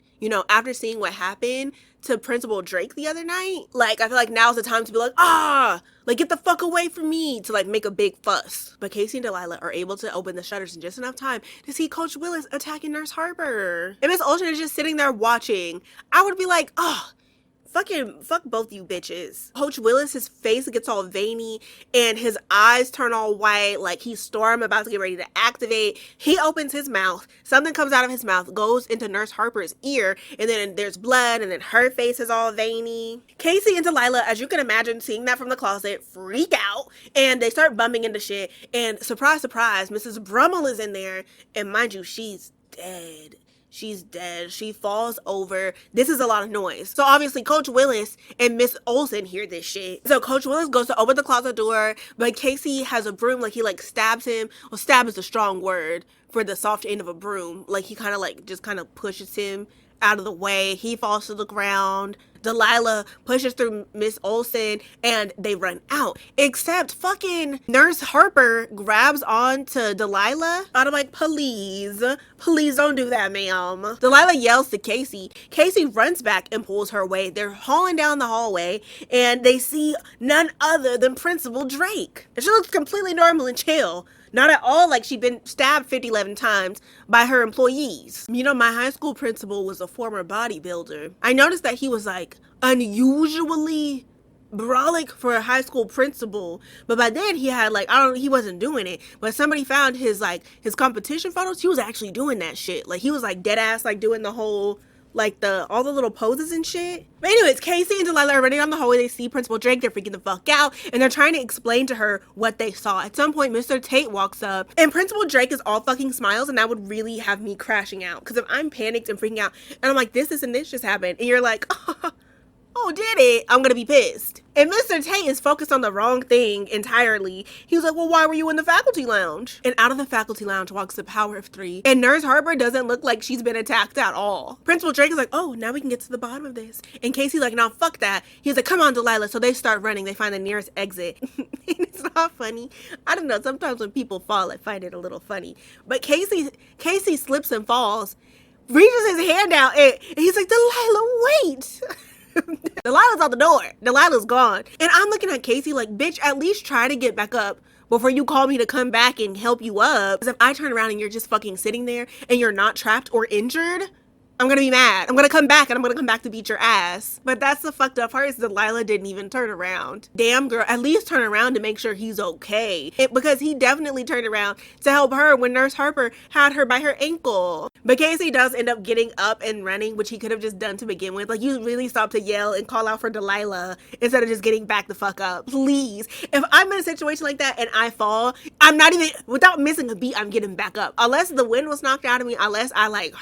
After seeing what happened to Principal Drake the other night, like, I feel like now's the time to be like, like, get the fuck away from me, to like make a big fuss. But Casey and Delilah are able to open the shutters in just enough time to see Coach Willis attacking Nurse Harper. And Miss Olsen is just sitting there watching. I would be like, fuck both you bitches. Coach Willis, his face gets all veiny and his eyes turn all white, like he's Storm about to get ready to activate. He opens his mouth, something comes out of his mouth, goes into Nurse Harper's ear, and then there's blood, and then her face is all veiny. Casey and Delilah, as you can imagine, seeing that from the closet, freak out, and they start bumping into shit, and surprise, surprise, Mrs. Brummel is in there, and mind you, she's dead. She's dead. She falls over. This is a lot of noise. So obviously Coach Willis and Miss Olsen hear this shit. So Coach Willis goes to open the closet door, but Casey has a broom, like he like stabs him. Well, stab is a strong word for the soft end of a broom. Like he kind of like just kind of pushes him out of the way. He falls to the ground. Delilah pushes through Miss Olsen and they run out. Except fucking Nurse Harper grabs on to Delilah. I'm like, please don't do that, ma'am. Delilah yells to Casey. Casey runs back and pulls her away. They're hauling down the hallway and they see none other than Principal Drake. And she looks completely normal and chill. Not at all like she'd been stabbed 11 times by her employees. You know, my high school principal was a former bodybuilder. I noticed that he was like unusually brolic for a high school principal, but by then he had like, he wasn't doing it, but somebody found his competition photos. He was actually doing that shit. Like he was like dead ass like doing the whole like all the little poses and shit. But anyways, Casey and Delilah are running down the hallway. They see Principal Drake. They're freaking the fuck out. And they're trying to explain to her what they saw. At some point, Mr. Tate walks up. And Principal Drake is all fucking smiles. And that would really have me crashing out. Because if I'm panicked and freaking out, and I'm like, this just happened. And you're like, oh, did it? I'm gonna be pissed. And Mr. Tate is focused on the wrong thing entirely. He was like, well, why were you in the faculty lounge? And out of the faculty lounge walks the power of three. And Nurse Harper doesn't look like she's been attacked at all. Principal Drake is like, oh, now we can get to the bottom of this. And Casey's like, no, fuck that. He's like, come on, Delilah. So they start running. They find the nearest exit. And it's not funny. I don't know. Sometimes when people fall, I find it a little funny. But Casey slips and falls, reaches his hand out, and he's like, Delilah, wait. Delilah's out the door. Delilah's gone. And I'm looking at Casey like, bitch, at least try to get back up before you call me to come back and help you up. Because if I turn around and you're just fucking sitting there and you're not trapped or injured, I'm gonna be mad. I'm gonna come back and I'm gonna come back to beat your ass. But that's the fucked up part, is Delilah didn't even turn around. Damn girl, at least turn around to make sure he's okay. Because he definitely turned around to help her when Nurse Harper had her by her ankle. But Casey does end up getting up and running, which he could have just done to begin with. Like, you really stopped to yell and call out for Delilah instead of just getting back the fuck up. Please. If I'm in a situation like that and I fall, I'm not even, without missing a beat, I'm getting back up. Unless the wind was knocked out of me, unless I like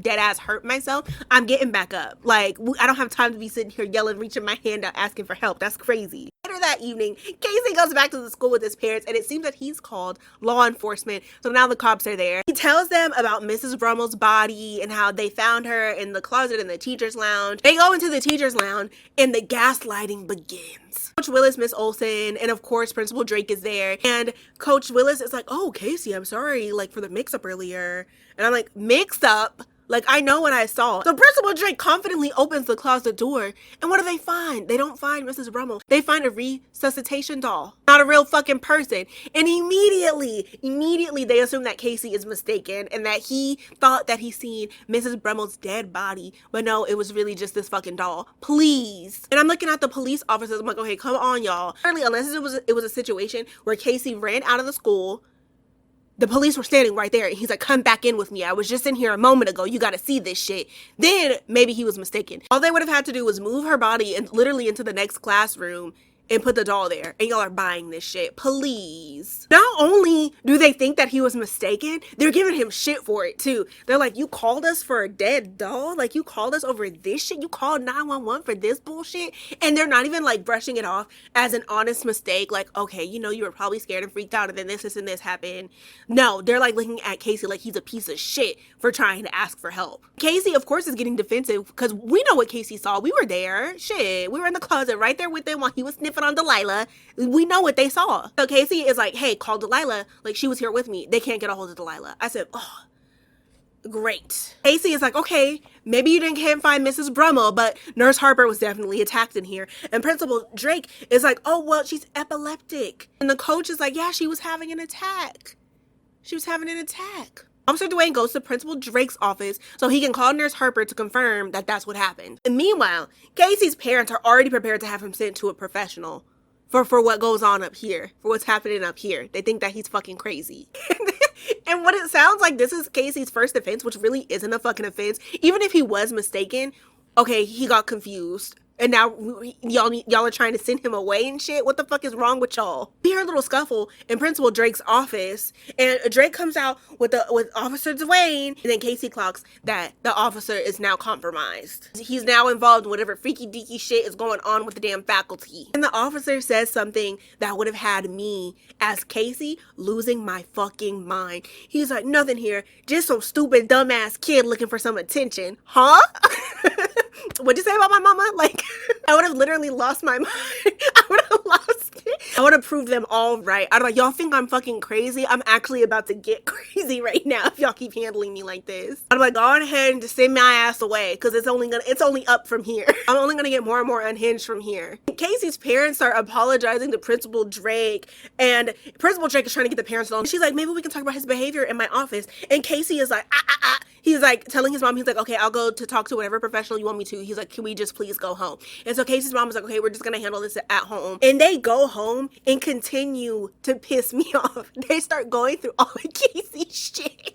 dead ass hurt myself, I'm getting back up. Like, I don't have time to be sitting here yelling, reaching my hand out, asking for help. That's crazy. Later that evening, Casey goes back to the school with his parents, and it seems that he's called law enforcement. So now the cops are there. He tells them about Mrs. Brummel's body and how they found her in the closet in the teacher's lounge. They go into the teacher's lounge and the gaslighting begins. Coach Willis, Miss Olsen, and of course Principal Drake is there. And Coach Willis is like, oh, Casey, I'm sorry, like, for the mix-up earlier. And I'm like, mix-up? Like, I know what I saw. So Principal Drake confidently opens the closet door, and what do they find? They don't find Mrs. Brummel. They find a resuscitation doll, not a real fucking person. And immediately they assume that Casey is mistaken and that he thought that he seen Mrs. Brummel's dead body, but no, it was really just this fucking doll. Please. And I'm looking at the police officers. I'm like, okay, come on, y'all. Apparently, unless it was a situation where Casey ran out of the school, the police were standing right there, and he's like, come back in with me. I was just in here a moment ago. You got to see this shit. Then maybe he was mistaken. All they would have had to do was move her body and literally into the next classroom and put the doll there. And y'all are buying this shit. Please. Not only do they think that he was mistaken, they're giving him shit for it too. They're like, you called us for a dead doll? Like, you called us over this shit? You called 911 for this bullshit? And they're not even like brushing it off as an honest mistake. Like, okay, you know, you were probably scared and freaked out and then this and this happened. No, they're like looking at Casey like he's a piece of shit for trying to ask for help. Casey, of course, is getting defensive because we know what Casey saw. We were there. Shit. We were in the closet right there with him while he was sniffing on Delilah. We know what they saw. So Casey is like, hey, call Delilah. Like, she was here with me. They can't get a hold of Delilah. I said, oh, great. Casey is like, okay, maybe you can't find Mrs. Brummel, but Nurse Harper was definitely attacked in here. And Principal Drake is like, oh, well, she's epileptic. And the coach is like, yeah, she was having an attack. She was having an attack. Officer Dwayne goes to Principal Drake's office so he can call Nurse Harper to confirm that that's what happened. And meanwhile, Casey's parents are already prepared to have him sent to a professional for what goes on up here, for what's happening up here. They think that he's fucking crazy. And what it sounds like, this is Casey's first offense, which really isn't a fucking offense. Even if he was mistaken, okay, he got confused. And now y'all are trying to send him away and shit. What the fuck is wrong with y'all? We hear a little scuffle in Principal Drake's office, and Drake comes out with Officer Dwayne, and then Casey clocks that the officer is now compromised. He's now involved in whatever freaky deaky shit is going on with the damn faculty. And the officer says something that would have had me, as Casey, losing my fucking mind. He's like, nothing here, just some stupid dumbass kid looking for some attention. Huh? What'd you say about my mama? Like, I would have literally lost my mind. I would have lost it. I would have proved them all right. I'd be like, y'all think I'm fucking crazy? I'm actually about to get crazy right now if y'all keep handling me like this. I'd be like, go on ahead and just send my ass away, because it's only up from here. I'm only gonna get more and more unhinged from here. Casey's parents are apologizing to Principal Drake, and Principal Drake is trying to get the parents along. She's like, maybe we can talk about his behavior in my office. And Casey is like, He's like telling his mom, he's like, okay, I'll go to talk to whatever professional you want me to. He's like, can we just please go home? And so Casey's mom is like, okay, we're just gonna handle this at home. And they go home and continue to piss me off. They start going through all of Casey's shit.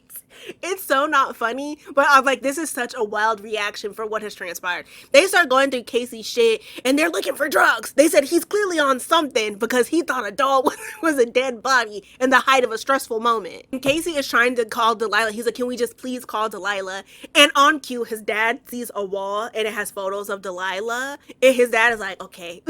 It's so not funny, but I'm like, this is such a wild reaction for what has transpired. They start going through Casey's shit, and they're looking for drugs. They said he's clearly on something because he thought a dog was a dead body in the height of a stressful moment. And Casey is trying to call Delilah. He's like, can we just please call Delilah? And on cue, his dad sees a wall, and it has photos of Delilah. And his dad is like, okay.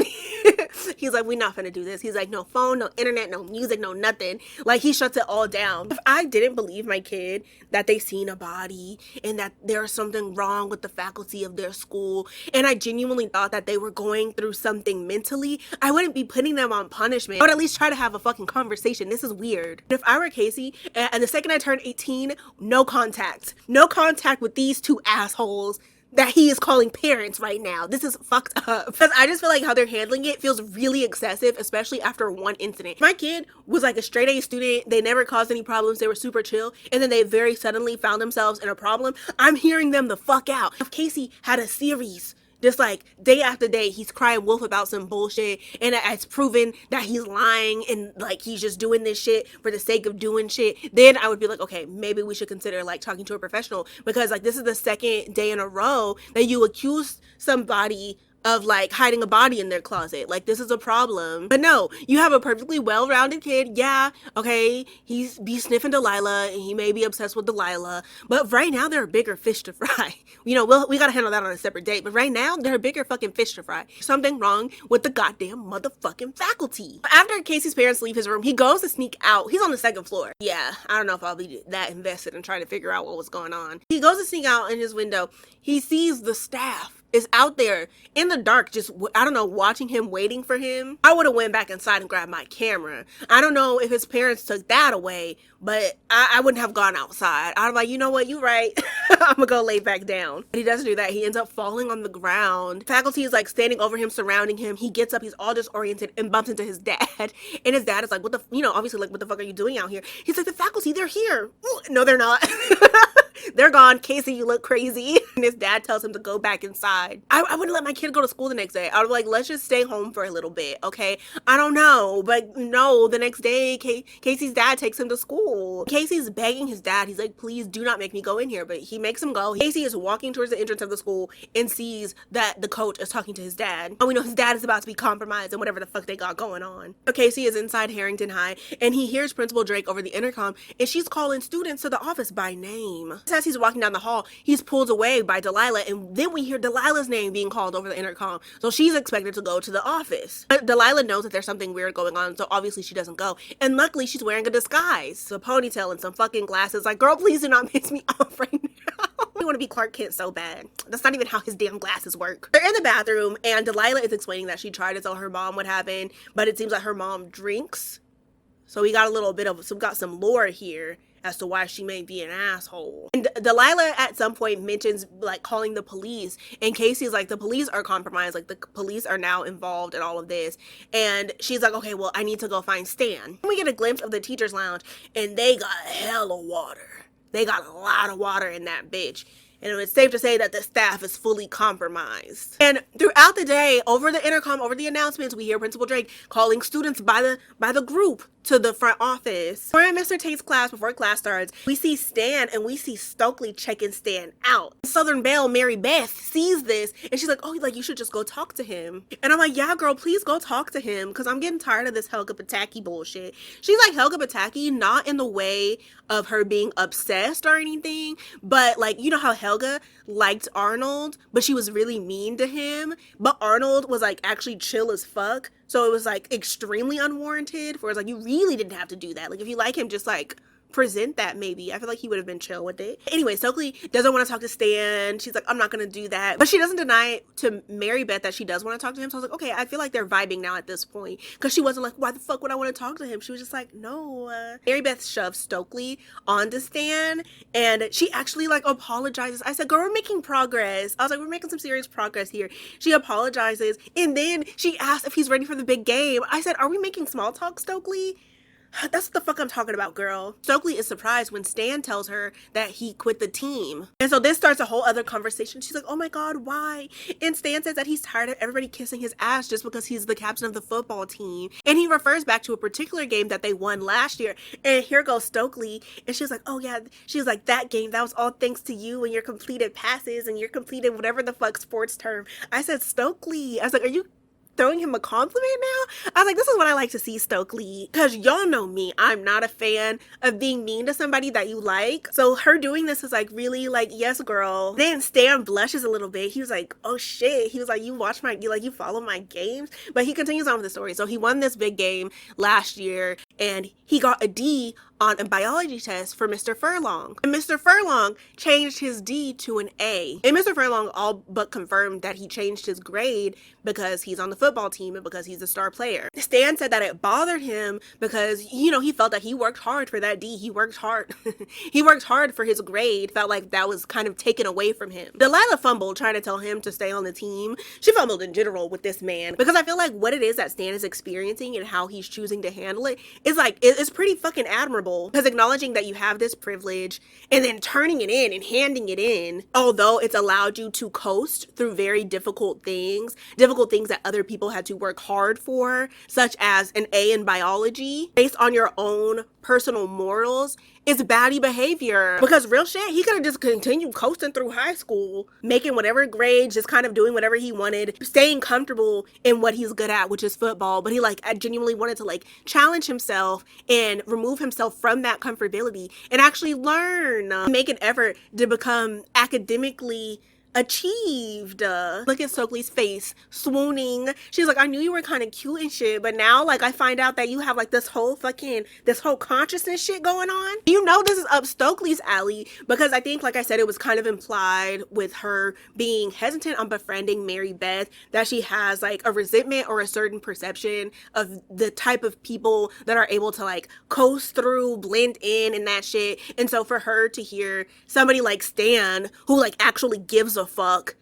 He's like, we're not gonna do this. He's like, no phone, no internet, no music, no nothing. Like, he shuts it all down. If I didn't believe my kid that they seen a body and that there's something wrong with the faculty of their school, and I genuinely thought that they were going through something mentally, I wouldn't be putting them on punishment. I would at least try to have a fucking conversation. This is weird. If I were Casey, and the second I turned 18, no contact with these two assholes that he is calling parents right now. This is fucked up. Because I just feel like how they're handling it feels really excessive, especially after one incident. My kid was like a straight A student. They never caused any problems. They were super chill. And then they very suddenly found themselves in a problem. I'm hearing them the fuck out. If Casey had a series, just like day after day, he's crying wolf about some bullshit, and it's proven that he's lying and like he's just doing this shit for the sake of doing shit, then I would be like, okay, maybe we should consider like talking to a professional, because like this is the second day in a row that you accuse somebody of like hiding a body in their closet. Like, this is a problem. But no, you have a perfectly well-rounded kid. Yeah, okay, he's sniffing Delilah and he may be obsessed with Delilah, but right now there are bigger fish to fry. You know, we gotta handle that on a separate date, but right now there are bigger fucking fish to fry. Something wrong with the goddamn motherfucking faculty. After Casey's parents leave his room, he goes to sneak out. He's on the second floor. Yeah, I don't know if I'll be that invested in trying to figure out what was going on. He goes to sneak out in his window. He sees the staff is out there in the dark, just, I don't know, watching him, waiting for him. I would have went back inside and grabbed my camera. I don't know if his parents took that away, but I wouldn't have gone outside. I'm like, you know what, you right. I'm gonna go lay back down. But he doesn't do that. He ends up falling on the ground. Faculty is like standing over him, surrounding him. He gets up, he's all disoriented, and bumps into his dad. And his dad is like, what the, obviously like, what the fuck are you doing out here? He's like, the faculty, they're here. No, they're not. They're gone. Casey, you look crazy. And his dad tells him to go back inside. I wouldn't let my kid go to school the next day. I was like, let's just stay home for a little bit, okay? I don't know, but no, the next day, Casey's dad takes him to school. Casey's begging his dad. He's like, please do not make me go in here, but he makes him go. Casey is walking towards the entrance of the school and sees that the coach is talking to his dad. And we know his dad is about to be compromised and whatever the fuck they got going on. So Casey is inside Harrington High, and he hears Principal Drake over the intercom, and she's calling students to the office by name. As he's walking down the hall, he's pulled away by Delilah, and then we hear Delilah's name being called over the intercom. So she's expected to go to the office. But Delilah knows that there's something weird going on, so obviously she doesn't go. And luckily, she's wearing a disguise, a ponytail and some fucking glasses. Like, girl, please do not piss me off right now. I want to be Clark Kent so bad. That's not even how his damn glasses work. They're in the bathroom, and Delilah is explaining that she tried to tell her mom what happened, but it seems like her mom drinks. So we got some lore here as to why she may be an asshole. And Delilah at some point mentions like calling the police, and Casey's like, the police are compromised, like the police are now involved in all of this. And she's like, okay, well, I need to go find Stan. We get a glimpse of the teacher's lounge, and they got hella water. They got a lot of water in that bitch. And it's safe to say that the staff is fully compromised. And throughout the day, over the intercom, over the announcements, we hear Principal Drake calling students by the group to the front office. We're in Mr. Tate's class before class starts. We see Stan and we see Stokely checking Stan out. Southern Belle, Mary Beth, sees this and she's like, oh, like you should just go talk to him. And I'm like, yeah, girl, please go talk to him because I'm getting tired of this Helga Pataki bullshit. She's like Helga Pataki, not in the way of her being obsessed or anything, but like, you know how Helga liked Arnold, but she was really mean to him, but Arnold was like actually chill as fuck. So it was like extremely unwarranted, for it's like you really didn't have to do that. Like if you like him, just like present that maybe. I feel like he would have been chill with it. Anyway, Stokely doesn't want to talk to Stan. She's like, I'm not going to do that. But she doesn't deny to Mary Beth that she does want to talk to him. So I was like, okay, I feel like they're vibing now at this point. Because she wasn't like, why the fuck would I want to talk to him? She was just like, no. Mary Beth shoves Stokely onto Stan. And she actually like apologizes. I said, girl, we're making progress. I was like, we're making some serious progress here. She apologizes. And then she asked if he's ready for the big game. I said, are we making small talk, Stokely? That's what the fuck I'm talking about, girl. Stokely is surprised when Stan tells her that he quit the team. And so this starts a whole other conversation. She's like, oh my God, why? And Stan says that he's tired of everybody kissing his ass just because he's the captain of the football team. And he refers back to a particular game that they won last year. And here goes Stokely. And she's like, oh yeah. She's like, that game, that was all thanks to you and your completed passes and your completed whatever the fuck sports term. I said, Stokely. I was like, are you throwing him a compliment now? I was like, this is what I like to see, Stokely. Because y'all know me. I'm not a fan of being mean to somebody that you like. So her doing this is like really like, yes, girl. Then Stan blushes a little bit. He was like, oh shit. He was like, you follow my games? But he continues on with the story. So he won this big game last year and he got a D on a biology test for Mr. Furlong. And Mr. Furlong changed his D to an A. And Mr. Furlong all but confirmed that he changed his grade because he's on the football team and because he's a star player. Stan said that it bothered him because, you know, he felt that he worked hard for that D. He worked hard. He worked hard for his grade. Felt like that was kind of taken away from him. Delilah fumbled trying to tell him to stay on the team. She fumbled in general with this man because I feel like what it is that Stan is experiencing and how he's choosing to handle it is like, it's pretty fucking admirable. Because acknowledging that you have this privilege and then turning it in and handing it in, although it's allowed you to coast through very difficult things that other people had to work hard for, such as an A in biology, based on your own personal morals, is baddie behavior. Because real shit, he could have just continued coasting through high school, making whatever grades, just kind of doing whatever he wanted, staying comfortable in what he's good at, which is football. But he like genuinely wanted to like challenge himself and remove himself from that comfortability and actually learn, make an effort to become academically achieved. Look at Stokely's face, swooning. She's like, I knew you were kind of cute and shit, but now like I find out that you have like this whole consciousness shit going on. You know this is up Stokely's alley because I think, like I said, it was kind of implied with her being hesitant on befriending Mary Beth that she has like a resentment or a certain perception of the type of people that are able to like coast through, blend in and that shit. And so for her to hear somebody like Stan who like actually gives a fuck,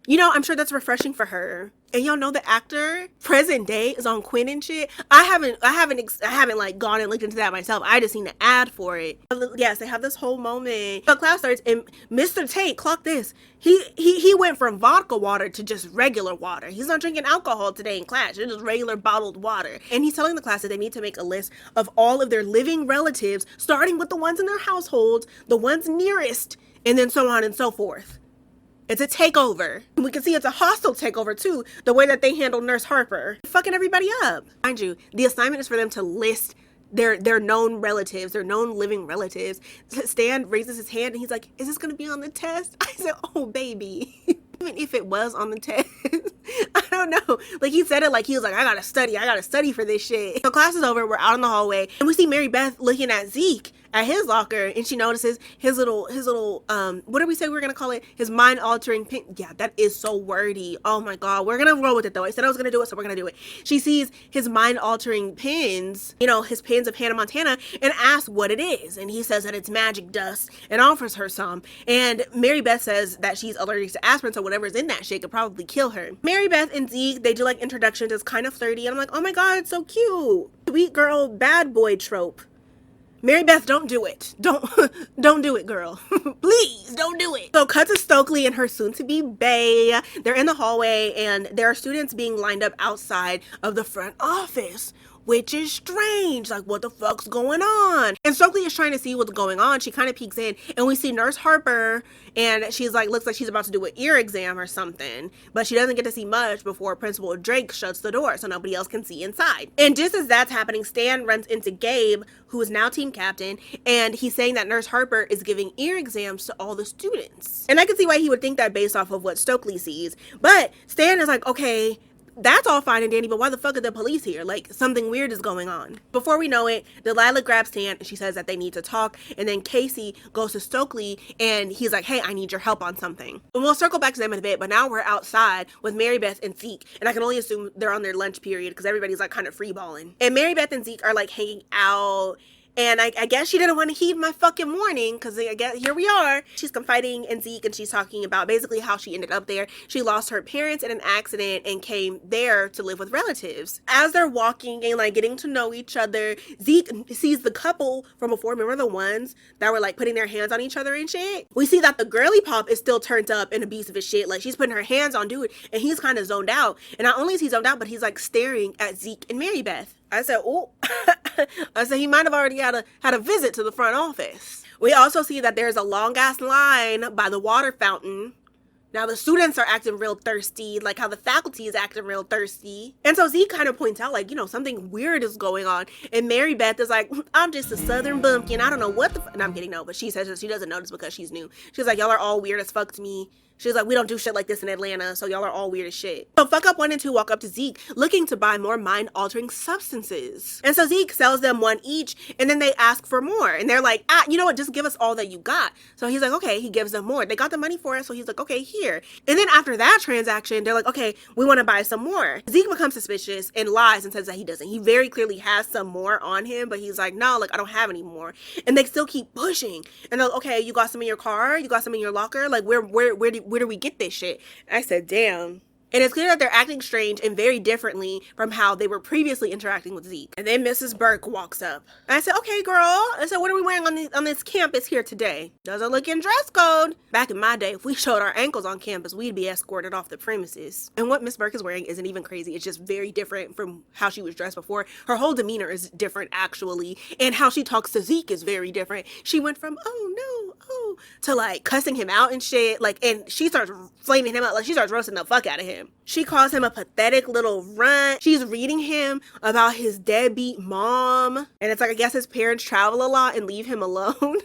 you know, I'm sure that's refreshing for her. And y'all know the actor present day is on Quinn and shit. I haven't like gone and looked into that myself. I just seen the ad for it. Yes, they have this whole moment. The class starts and Mr. Tate, clock this. He went from vodka water to just regular water. He's not drinking alcohol today in class. It's just regular bottled water. And he's telling the class that they need to make a list of all of their living relatives, starting with the ones in their households, the ones nearest, and then so on and so forth. It's a takeover. We can see it's a hostile takeover too, the way that they handle Nurse Harper. Fucking everybody up. Mind you, the assignment is for them to list their known relatives, their known living relatives. Stan raises his hand and he's like, is this gonna be on the test? I said, oh baby. Even if it was on the test, I don't know. Like he said it like he was like, I gotta study for this shit. So class is over, we're out in the hallway, and we see Mary Beth looking at Zeke at his locker, and she notices his little what did we say we were gonna call it? His mind-altering pin. Yeah, that is so wordy. Oh my god, we're gonna roll with it though. I said I was gonna do it, so we're gonna do it. She sees his mind-altering pins, you know, his pins of Hannah Montana, and asks what it is, and he says that it's magic dust and offers her some. And Mary Beth says that she's allergic to aspirin, so whatever's in that shit could probably kill her. Mary Beth and Zeke, they do like introductions. It's kind of flirty, and I'm like, oh my god, it's so cute. Sweet girl, bad boy trope. Mary Beth, don't do it. Don't don't do it, girl. Please don't do it. So cut to Stokely and her soon-to-be bae. They're in the hallway and there are students being lined up outside of the front office, which is strange. Like, what the fuck's going on? And Stokely is trying to see what's going on. She kind of peeks in and we see Nurse Harper and she's like, looks like she's about to do an ear exam or something, but she doesn't get to see much before Principal Drake shuts the door so nobody else can see inside. And just as that's happening, Stan runs into Gabe, who is now team captain, and he's saying that Nurse Harper is giving ear exams to all the students. And I can see why he would think that based off of what Stokely sees, but Stan is like, okay, that's all fine and dandy, but why the fuck are the police here? Like, something weird is going on. Before we know it, Delilah grabs Stan and she says that they need to talk, and then Casey goes to Stokely and he's like, hey, I need your help on something. And we'll circle back to them in a bit, but now we're outside with Mary Beth and Zeke, and I can only assume they're on their lunch period because everybody's like kind of freeballing. And Mary Beth and Zeke are like hanging out. And I guess she didn't want to heed my fucking warning because I guess here we are. She's confiding in Zeke and she's talking about basically how she ended up there. She lost her parents in an accident and came there to live with relatives. As they're walking and like getting to know each other, Zeke sees the couple from before. Remember the ones that were like putting their hands on each other and shit? We see that the girly pop is still turned up in a beast of his shit. Like she's putting her hands on dude and he's kind of zoned out. And not only is he zoned out, but he's like staring at Zeke and Mary Beth. I said, oh, I said he might have already had a visit to the front office. We also see that there's a long ass line by the water fountain. Now the students are acting real thirsty, like how the faculty is acting real thirsty. And so Zeke kind of points out like, you know, something weird is going on. And Mary Beth is like, I'm just a southern bumpkin. I don't know what the and I'm kidding, no, but she says she doesn't notice because she's new. She's like, y'all are all weird as fuck to me. She's like, we don't do shit like this in Atlanta, so y'all are all weird as shit. So Fuck Up 1 and 2 walk up to Zeke looking to buy more mind-altering substances. And so Zeke sells them one each, and then they ask for more. And they're like, you know what, just give us all that you got. So he's like, okay, he gives them more. They got the money for it, so he's like, okay, here. And then after that transaction, they're like, okay, we want to buy some more. Zeke becomes suspicious and lies and says that he doesn't. He very clearly has some more on him, but he's like, no, like, I don't have any more. And they still keep pushing. And they're like, okay, you got some in your car? You got some in your locker? Like, where do we get this shit? I said, damn. And it's clear that they're acting strange and very differently from how they were previously interacting with Zeke. And then Mrs. Burke walks up. And I said, okay, girl. I said, what are we wearing on this campus here today? Doesn't look in dress code. Back in my day, if we showed our ankles on campus, we'd be escorted off the premises. And what Miss Burke is wearing isn't even crazy. It's just very different from how she was dressed before. Her whole demeanor is different, actually. And how she talks to Zeke is very different. She went from, oh, no, oh, to like cussing him out and shit. Like, and she starts flaming him out. Like, she starts roasting the fuck out of him. She calls him a pathetic little runt. She's reading him about his deadbeat mom. And it's like, I guess his parents travel a lot and leave him alone.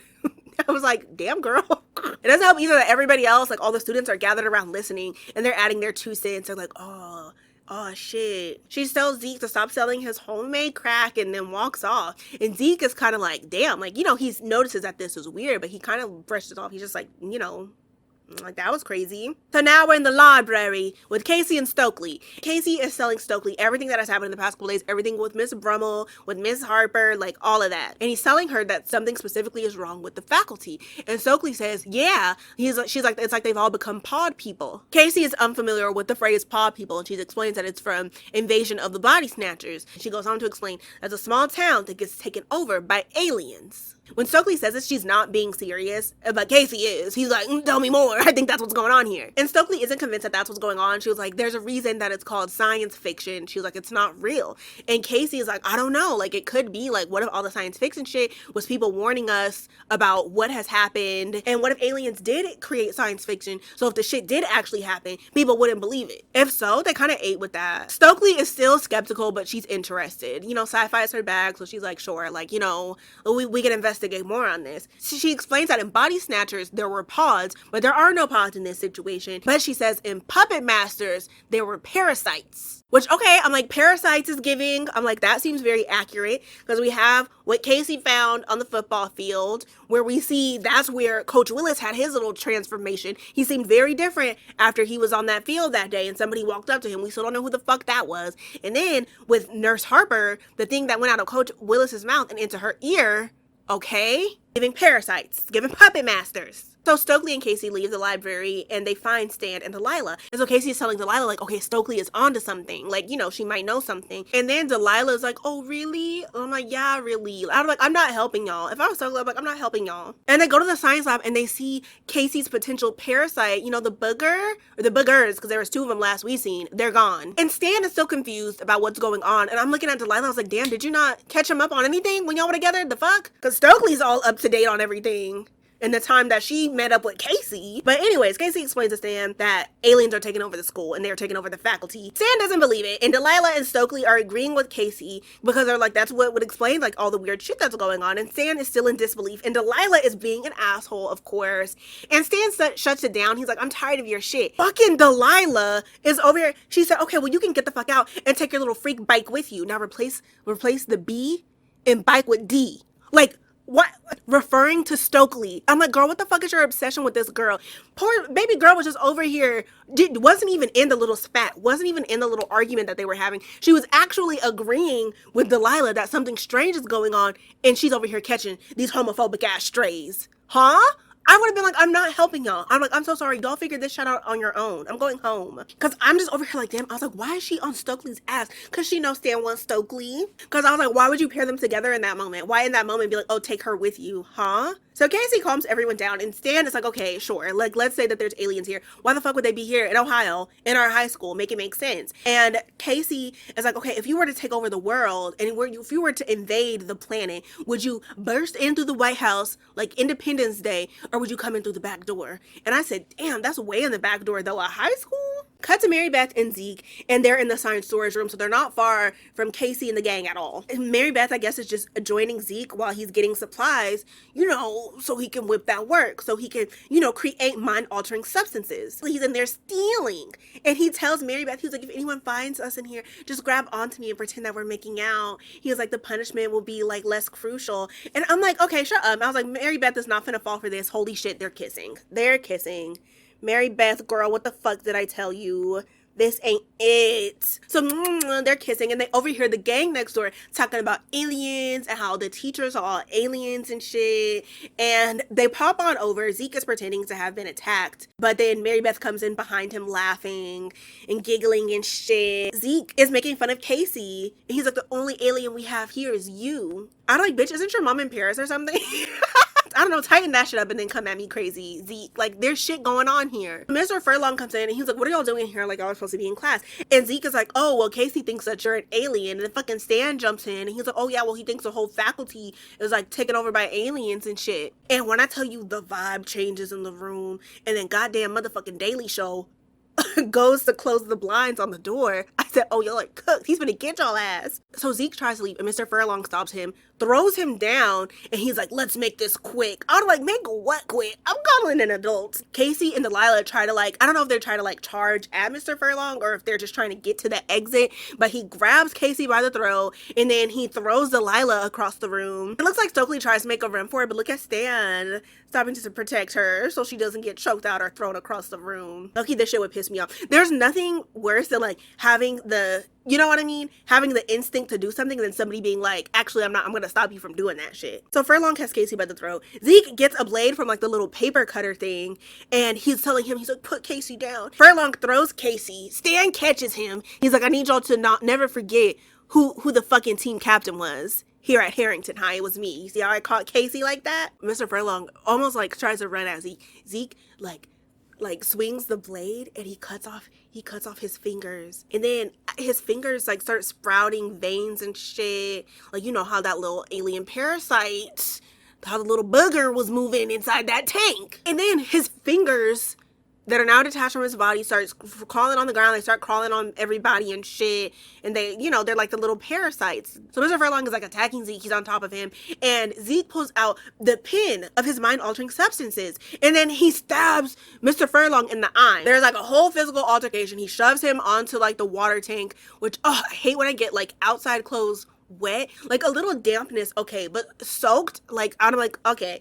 I was like, damn, girl. It doesn't help either that everybody else, like all the students are gathered around listening and they're adding their 2 cents. They're like, oh shit. She tells Zeke to stop selling his homemade crack and then walks off. And Zeke is kind of like, damn, like, you know, he notices that this is weird, but he kind of brushes it off. He's just like, you know, like, that was crazy. So now we're in the library with Casey and Stokely. Casey is telling Stokely everything that has happened in the past couple days, everything with Miss Brummel, with Miss Harper, like all of that. And he's telling her that something specifically is wrong with the faculty. And Stokely says, yeah. She's like, it's like they've all become pod people. Casey is unfamiliar with the phrase pod people, and she explains that it's from Invasion of the Body Snatchers. She goes on to explain that's a small town that gets taken over by aliens. When Stokely says this, she's not being serious, but Casey is. He's like, tell me more. I think that's what's going on here. And Stokely isn't convinced that that's what's going on. She was like, there's a reason that it's called science fiction. She was like, it's not real. And Casey is like, I don't know. Like, it could be like, what if all the science fiction shit was people warning us about what has happened? And what if aliens did create science fiction? So if the shit did actually happen, people wouldn't believe it. If so, they kind of ate with that. Stokely is still skeptical, but she's interested. You know, sci-fi is her bag. So she's like, sure, like, you know, we can investigate more on this. She explains that in Body Snatchers there were pods, but there are no pods in this situation. But she says in Puppet Masters there were parasites. Which, okay, I'm like, parasites is giving. I'm like, that seems very accurate because we have what Casey found on the football field where we see that's where Coach Willis had his little transformation. He seemed very different after he was on that field that day and somebody walked up to him. We still don't know who the fuck that was. And then with Nurse Harper, the thing that went out of Coach Willis's mouth and into her ear, okay, giving parasites, giving puppet masters. So Stokely and Casey leave the library and they find Stan and Delilah. And so Casey is telling Delilah, like, okay, Stokely is onto something. Like, you know, she might know something. And then Delilah's like, oh, really? I'm like, yeah, really. I'm like, I'm not helping y'all. If I was Stokely, I'm like, I'm not helping y'all. And they go to the science lab and they see Casey's potential parasite, you know, the booger, or the boogers, because there was 2 of them last we seen. They're gone. And Stan is still confused about what's going on. And I'm looking at Delilah, I was like, damn, did you not catch him up on anything when y'all were together? The fuck? Because Stokely's all up to date on everything in the time that she met up with Casey. But anyways, Casey explains to Stan that aliens are taking over the school and they're taking over the faculty. Stan doesn't believe it, and Delilah and Stokely are agreeing with Casey because they're like, that's what would explain like all the weird shit that's going on. And Stan is still in disbelief, and Delilah is being an asshole, of course. And Stan shuts it down. He's like, I'm tired of your shit. Fucking Delilah is over here. She said, okay, well, you can get the fuck out and take your little freak bike with you. Now replace the B and bike with D. Like, what? Referring to Stokely. I'm like, girl, what the fuck is your obsession with this girl? Poor baby girl was just over here, wasn't even in the little spat, wasn't even in the little argument that they were having. She was actually agreeing with Delilah that something strange is going on, and she's over here catching these homophobic ass strays. Huh? I would have been like, I'm not helping y'all. I'm like, I'm so sorry. Y'all figure this shit out on your own. I'm going home. Because I'm just over here like, damn. I was like, why is she on Stokely's ass? Because she knows Stan wants Stokely. Because I was like, why would you pair them together in that moment? Why in that moment be like, oh, take her with you, huh? So Casey calms everyone down, and Stan is like, okay, sure. Like, let's say that there's aliens here. Why the fuck would they be here in Ohio, in our high school? Make it make sense. And Casey is like, okay, if you were to take over the world, and if you were to invade the planet, would you burst in through the White House like Independence Day, or would you come in through the back door? And I said, damn, that's way in the back door, though. A high school? Cut to Mary Beth and Zeke, and they're in the science storage room, so they're not far from Casey and the gang at all. And Mary Beth, I guess, is just joining Zeke while he's getting supplies, you know, so he can whip that work, so he can, you know, create mind-altering substances. He's in there stealing, and he tells Mary Beth, he's like, if anyone finds us in here, just grab onto me and pretend that we're making out. He was like, the punishment will be, like, less crucial. And I'm like, okay, shut up. I was like, Mary Beth is not finna fall for this. Holy shit, they're kissing. They're kissing. Mary Beth, girl, what the fuck did I tell you? This ain't it. So they're kissing, and they overhear the gang next door talking about aliens and how the teachers are all aliens and shit. And they pop on over. Zeke is pretending to have been attacked, but then Mary Beth comes in behind him laughing and giggling and shit. Zeke is making fun of Casey, and he's like, the only alien we have here is you. I'm like, bitch, isn't your mom in Paris or something? I don't know, tighten that shit up and then come at me crazy, Zeke. Like, there's shit going on here. Mr. Furlong comes in and he's like, what are y'all doing here? Like, y'all are supposed to be in class. And Zeke is like, oh, well, Casey thinks that you're an alien. And then fucking Stan jumps in and he's like, oh, yeah, well, he thinks the whole faculty is, like, taken over by aliens and shit. And when I tell you the vibe changes in the room, and then goddamn motherfucking Daily Show goes to close the blinds on the door, I said, oh, you're like cooked. He's gonna get y'all ass. So Zeke tries to leave, and Mr. Furlong stops him, throws him down, and he's like, let's make this quick. I'm like, make what quick? I'm calling an adult. Casey and Delilah try to, like, I don't know if they're trying to, like, charge at Mr. Furlong or if they're just trying to get to the exit, but he grabs Casey by the throat, and then he throws Delilah across the room. It looks like Stokely tries to make a run for it, but look at Stan stopping to protect her so she doesn't get choked out or thrown across the room. Okay, this shit would piss me off. There's nothing worse than, like, having the, you know what I mean? Having the instinct to do something and then somebody being like, actually, I'm gonna stop you from doing that shit. So Furlong has Casey by the throat. Zeke gets a blade from, like, the little paper cutter thing, and he's telling him, he's like, put Casey down. Furlong throws Casey. Stan catches him. He's like, I need y'all to never forget who the fucking team captain was here at Harrington High. It was me. You see how I caught Casey like that? Mr. Furlong almost, like, tries to run at Zeke. Zeke, like swings the blade and he cuts off his fingers, and then his fingers, like, start sprouting veins and shit, like, you know how that little alien parasite, how the little booger was moving inside that tank. And then his fingers that are now detached from his body starts crawling on the ground. They start crawling on everybody and shit, and they, you know, they're like the little parasites. So Mr. Furlong is, like, attacking Zeke. He's on top of him, and Zeke pulls out the pin of his mind-altering substances, and then he stabs Mr. Furlong in the eye. There's, like, a whole physical altercation. He shoves him onto, like, the water tank, which, oh, I hate when I get, like, outside clothes wet, like a little dampness, okay, but soaked, like I'm like, okay,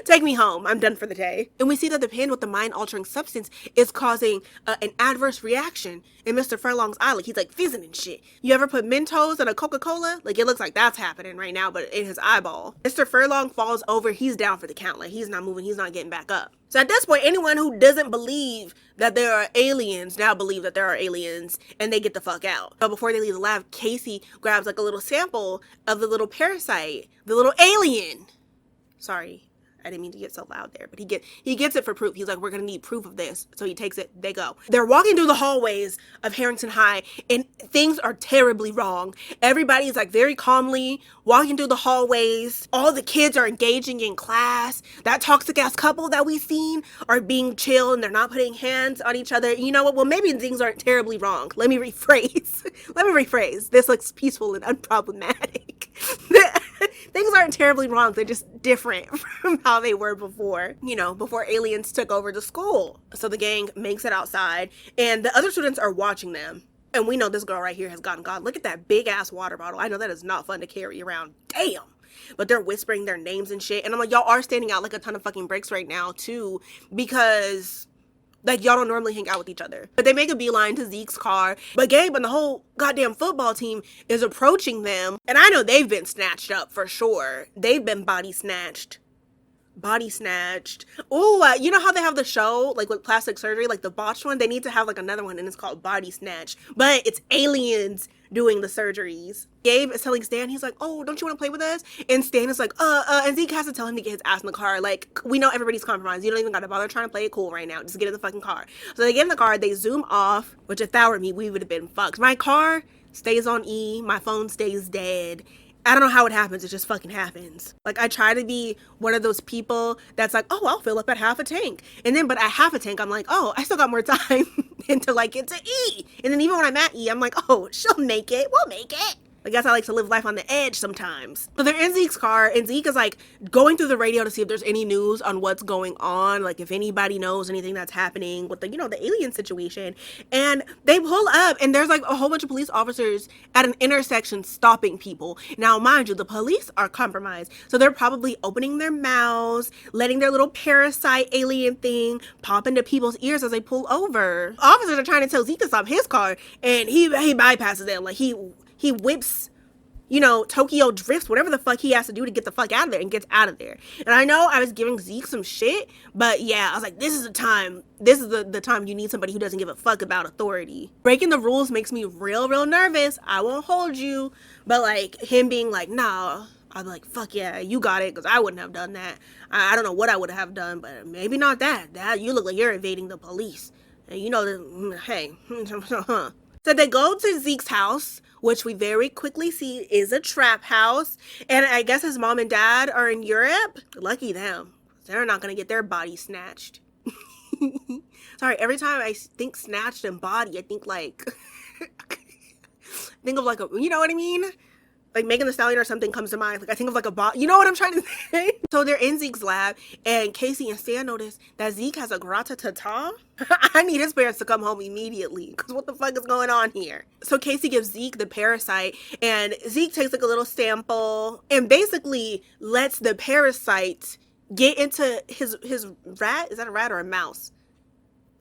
take me home, I'm done for the day. And we see that the pen with the mind-altering substance is causing an adverse reaction in Mr. Furlong's eye. Like, he's like fizzing and shit. You ever put Mentos in a Coca-Cola? Like, it looks like that's happening right now, but in his eyeball. Mr. Furlong falls over, he's down for the count. Like, he's not moving, he's not getting back up. So at this point, anyone who doesn't believe that there are aliens now believe that there are aliens, and they get the fuck out. But before they leave the lab, Casey grabs like a little sample of the little parasite, the little alien. Sorry, I didn't mean to get so loud there, but he gets it for proof. He's like, we're gonna need proof of this. So he takes it, they go. They're walking through the hallways of Harrington High, and things are terribly wrong. Everybody's like very calmly walking through the hallways. All the kids are engaging in class. That toxic ass couple that we've seen are being chill, and they're not putting hands on each other. You know what? Well, maybe things aren't terribly wrong. Let me rephrase. This looks peaceful and unproblematic. Things aren't terribly wrong. They're just different from how they were before, you know, before aliens took over the school. So the gang makes it outside, and the other students are watching them. And we know this girl right here has gotten God. Look at that big ass water bottle. I know that is not fun to carry around. Damn. But they're whispering their names and shit. And I'm like, y'all are standing out like a ton of fucking bricks right now too, because like, y'all don't normally hang out with each other. But they make a beeline to Zeke's car. But Gabe and the whole goddamn football team is approaching them. And I know they've been snatched up for sure. They've been body snatched. Ooh, you know how they have the show, like with plastic surgery, like the botched one? They need to have like another one, and it's called Body Snatch. But it's aliens doing the surgeries. Gabe is telling Stan, he's like, oh, don't you want to play with us? And Stan is like, and Zeke has to tell him to get his ass in the car. Like, we know everybody's compromised. You don't even gotta bother trying to play it cool right now. Just get in the fucking car. So they get in the car, they zoom off, which if that were me, we would have been fucked. My car stays on E, my phone stays dead. I don't know how it happens. It just fucking happens. Like, I try to be one of those people that's like, oh, I'll fill up at half a tank. And then, but at half a tank, I'm like, oh, I still got more time until I get to E. And then even when I'm at E, I'm like, oh, she'll make it. We'll make it. I guess I like to live life on the edge sometimes. So they're in Zeke's car, and Zeke is like going through the radio to see if there's any news on what's going on, like if anybody knows anything that's happening with the, you know, the alien situation. And they pull up, and there's like a whole bunch of police officers at an intersection stopping people. Now, mind you, the police are compromised, so they're probably opening their mouths, letting their little parasite alien thing pop into people's ears as they pull over. Officers are trying to tell Zeke to stop his car, and he bypasses them. Like, he whips, you know, Tokyo drifts, whatever the fuck he has to do to get the fuck out of there, and gets out of there. And I know I was giving Zeke some shit, but yeah, I was like, this is the time you need somebody who doesn't give a fuck about authority. Breaking the rules makes me real nervous. I won't hold you. But like, him being like, nah, I'd be like, fuck yeah, you got it, because I wouldn't have done that. I don't know what I would have done, but maybe not that. That, you look like you're evading the police. And you know, hey. So they go to Zeke's house, which we very quickly see is a trap house. And I guess his mom and dad are in Europe. Lucky them. They're not going to get their body snatched. Sorry, every time I think snatched and body, I think like, think of like a, you know what I mean? Like Megan Thee Stallion or something comes to mind. Like, I think of like a bot. You know what I'm trying to say? So they're in Zeke's lab, and Casey and Stan notice that Zeke has a grata-ta-ta. I need his parents to come home immediately, because what the fuck is going on here? So Casey gives Zeke the parasite, and Zeke takes like a little sample and basically lets the parasite get into his rat. Is that a rat or a mouse?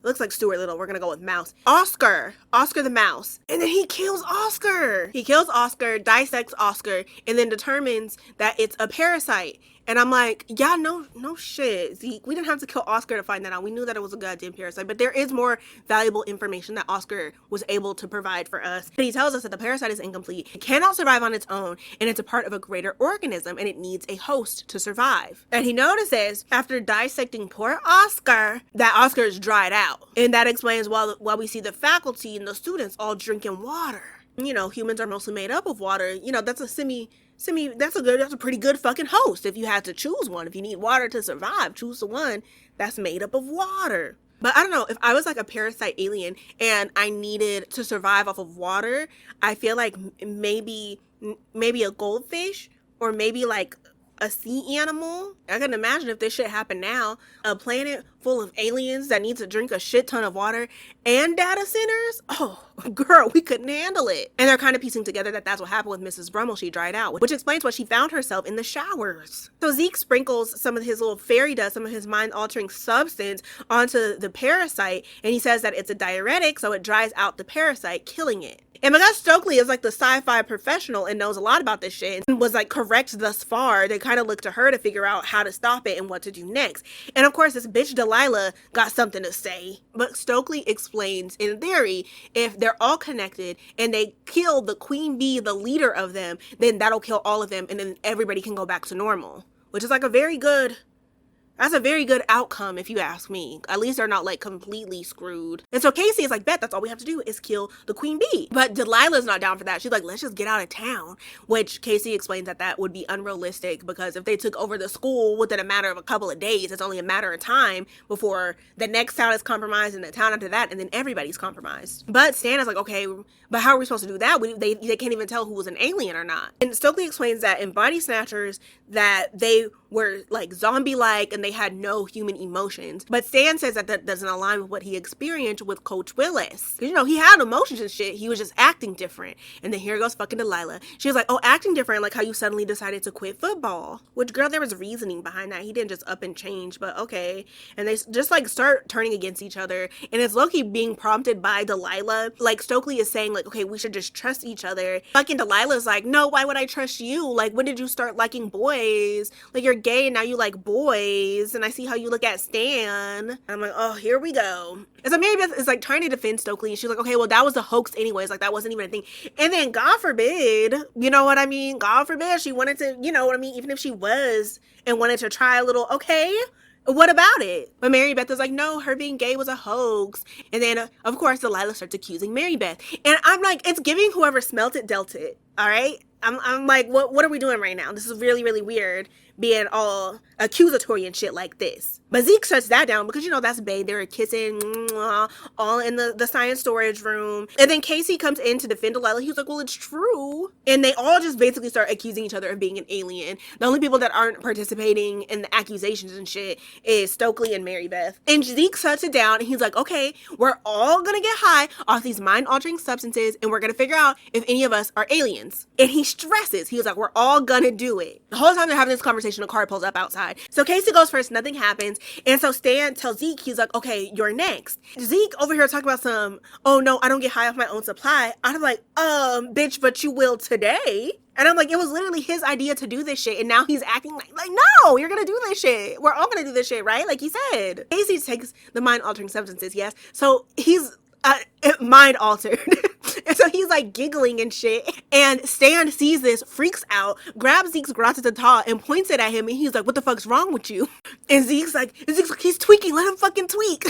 Looks like Stuart Little. We're gonna go with mouse. Oscar the mouse. And then he kills Oscar. He kills Oscar, dissects Oscar, and then determines that it's a parasite. And I'm like, yeah, no shit, Zeke. We didn't have to kill Oscar to find that out. We knew that it was a goddamn parasite, but there is more valuable information that Oscar was able to provide for us. But he tells us that the parasite is incomplete. It cannot survive on its own, and it's a part of a greater organism, and it needs a host to survive. And he notices, after dissecting poor Oscar, that Oscar is dried out. And that explains why we see the faculty and the students all drinking water. You know, humans are mostly made up of water. You know, that's a pretty good fucking host if you had to choose one. If you need water to survive, choose the one that's made up of water. But I don't know, if I was like a parasite alien and I needed to survive off of water, I feel like maybe a goldfish, or maybe like a sea animal. I can imagine if this shit happened now, a planet full of aliens that need to drink a shit ton of water and data centers. Oh, girl, we couldn't handle it. And they're kind of piecing together that that's what happened with Mrs. Brummel. She dried out, which explains why she found herself in the showers. So Zeke sprinkles some of his little fairy dust, some of his mind-altering substance onto the parasite, and he says that it's a diuretic, so it dries out the parasite, killing it. And because Stokely is like the sci-fi professional and knows a lot about this shit and was like correct thus far, they kind of look to her to figure out how to stop it and what to do next. And of course, this bitch Delilah got something to say. But Stokely explains, in theory, if they're all connected and they kill the queen bee, the leader of them, then that'll kill all of them and then everybody can go back to normal. Which is like that's a very good outcome, if you ask me. At least they're not like completely screwed. And so Casey is like, bet that's all we have to do is kill the queen bee. But Delilah's not down for that. She's like, let's just get out of town. Which Casey explains that would be unrealistic because if they took over the school within a matter of a couple of days, it's only a matter of time before the next town is compromised and the town after that, and then everybody's compromised. But Stan is like, okay, but how are we supposed to do that? They can't even tell who was an alien or not. And Stokely explains that in Body Snatchers that they were like zombie-like and they had no human emotions. But Stan says that doesn't align with what he experienced with Coach Willis. Because, he had emotions and shit. He was just acting different. And then here goes fucking Delilah. She was like, oh, acting different, like how you suddenly decided to quit football. Which, girl, there was reasoning behind that. He didn't just up and change, but okay. And they just like start turning against each other. And it's low-key being prompted by Delilah. Like Stokely is saying like, okay, we should just trust each other. Fucking Delilah's like, no, why would I trust you? Like, when did you start liking boys? Like, you're gay and now you like boys, and I see how you look at Stan. And I'm like, oh, here we go. And so Mary Beth is like trying to defend Stokely, and she's like, okay, well, that was a hoax anyways, like that wasn't even a thing. And then God forbid, you know what I mean? God forbid she wanted to, you know what I mean? Even if she was and wanted to try a little, okay, what about it? But Mary Beth is like, no, her being gay was a hoax. And then, of course, Delilah starts accusing Mary Beth. And I'm like, it's giving whoever smelt it, dealt it. All right? I'm like, what are we doing right now? This is really, really weird being all accusatory and shit like this. But Zeke shuts that down because, that's bae. They were kissing all in the science storage room. And then Casey comes in to defend Delilah. He was like, well, it's true. And they all just basically start accusing each other of being an alien. The only people that aren't participating in the accusations and shit is Stokely and Mary Beth. And Zeke shuts it down and he's like, okay, we're all gonna get high off these mind-altering substances and we're gonna figure out if any of us are aliens. And he stresses, he was like, we're all gonna do it. The whole time they're having this conversation, a car pulls up outside. So Casey goes first, nothing happens. And so Stan tells Zeke, he's like, okay, you're next. Zeke over here talking about some, oh no, I don't get high off my own supply. I'm like, bitch, but you will today. And I'm like, it was literally his idea to do this shit. And now he's acting like no, you're gonna do this shit. We're all gonna do this shit, right? Like he said. Casey takes the mind-altering substances, yes. So he's mind altered. And so he's like giggling and shit. And Stan sees this, freaks out, grabs Zeke's grata-ta-ta and points it at him. And he's like, what the fuck's wrong with you? And Zeke's like, he's tweaking. Let him fucking tweak.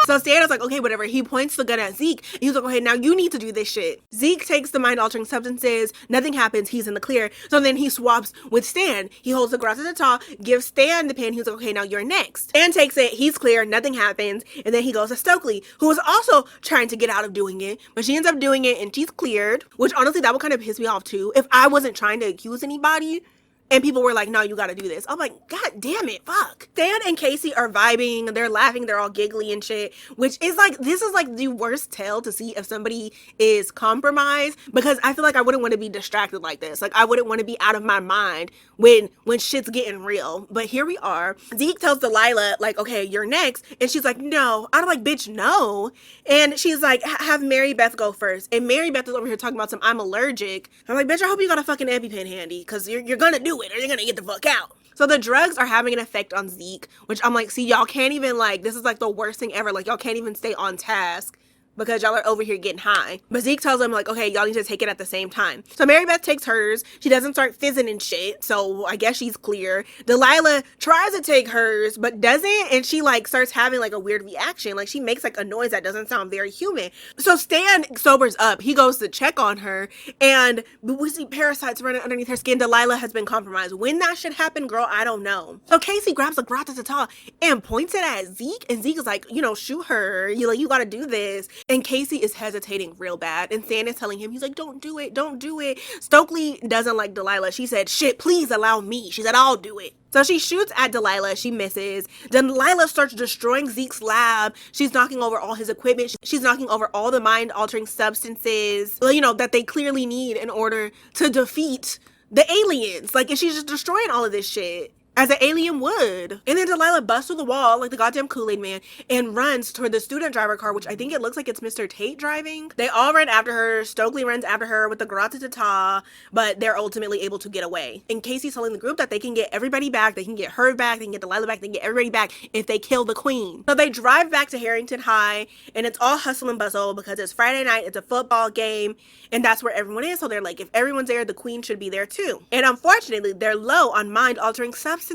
So Stan is like, okay, whatever. He points the gun at Zeke. And he's like, okay, now you need to do this shit. Zeke takes the mind-altering substances. Nothing happens. He's in the clear. So then he swaps with Stan. He holds the grata-ta-ta, gives Stan the pen. He's like, okay, now you're next. Stan takes it. He's clear. Nothing happens. And then he goes to Stokely, who is also trying to get out of doing it. But she ends up doing it and she's cleared. Which honestly, that would kind of piss me off too. If I wasn't trying to accuse anybody, and people were like, no, you gotta do this. I'm like, God damn it, fuck. Stan and Casey are vibing, they're laughing, they're all giggly and shit, which is like, this is like the worst tell to see if somebody is compromised, because I feel like I wouldn't want to be distracted like this. Like, I wouldn't want to be out of my mind when shit's getting real. But here we are. Zeke tells Delilah, like, okay, you're next. And she's like, no. I'm like, bitch, no. And she's like, have Mary Beth go first. And Mary Beth is over here talking about some, I'm allergic. I'm like, bitch, I hope you got a fucking EpiPen handy, because you're gonna do it or you're gonna get the fuck out. So the drugs are having an effect on Zeke, which I'm like, see, y'all can't even like, this is like the worst thing ever. Like, y'all can't even stay on task because y'all are over here getting high. But Zeke tells him like, okay, y'all need to take it at the same time. So Mary Beth takes hers. She doesn't start fizzing and shit. So I guess she's clear. Delilah tries to take hers, but doesn't. And she like starts having like a weird reaction. Like she makes like a noise that doesn't sound very human. So Stan sobers up. He goes to check on her and we see parasites running underneath her skin. Delilah has been compromised. When that should happen, girl, I don't know. So Casey grabs the grata-ta-ta and points it at Zeke. And Zeke is like, shoot her. You gotta do this. And Casey is hesitating real bad. And Stan is telling him, he's like, don't do it. Don't do it. Stokely doesn't like Delilah. She said, shit, please allow me. She said, I'll do it. So she shoots at Delilah. She misses. Delilah starts destroying Zeke's lab. She's knocking over all his equipment. She's knocking over all the mind-altering substances, you know, that they clearly need in order to defeat the aliens. Like, and she's just destroying all of this shit, as an alien would. And then Delilah busts through the wall like the goddamn Kool-Aid man and runs toward the student driver car, which I think it looks like it's Mr. Tate driving. They all run after her. Stokely runs after her with the grata-ta-ta, but they're ultimately able to get away. And Casey's telling the group that they can get everybody back. They can get her back. They can get Delilah back. They can get everybody back if they kill the queen. So they drive back to Harrington High, and it's all hustle and bustle because it's Friday night. It's a football game, and that's where everyone is. So they're like, if everyone's there, the queen should be there too. And unfortunately, they're low on mind-altering substances.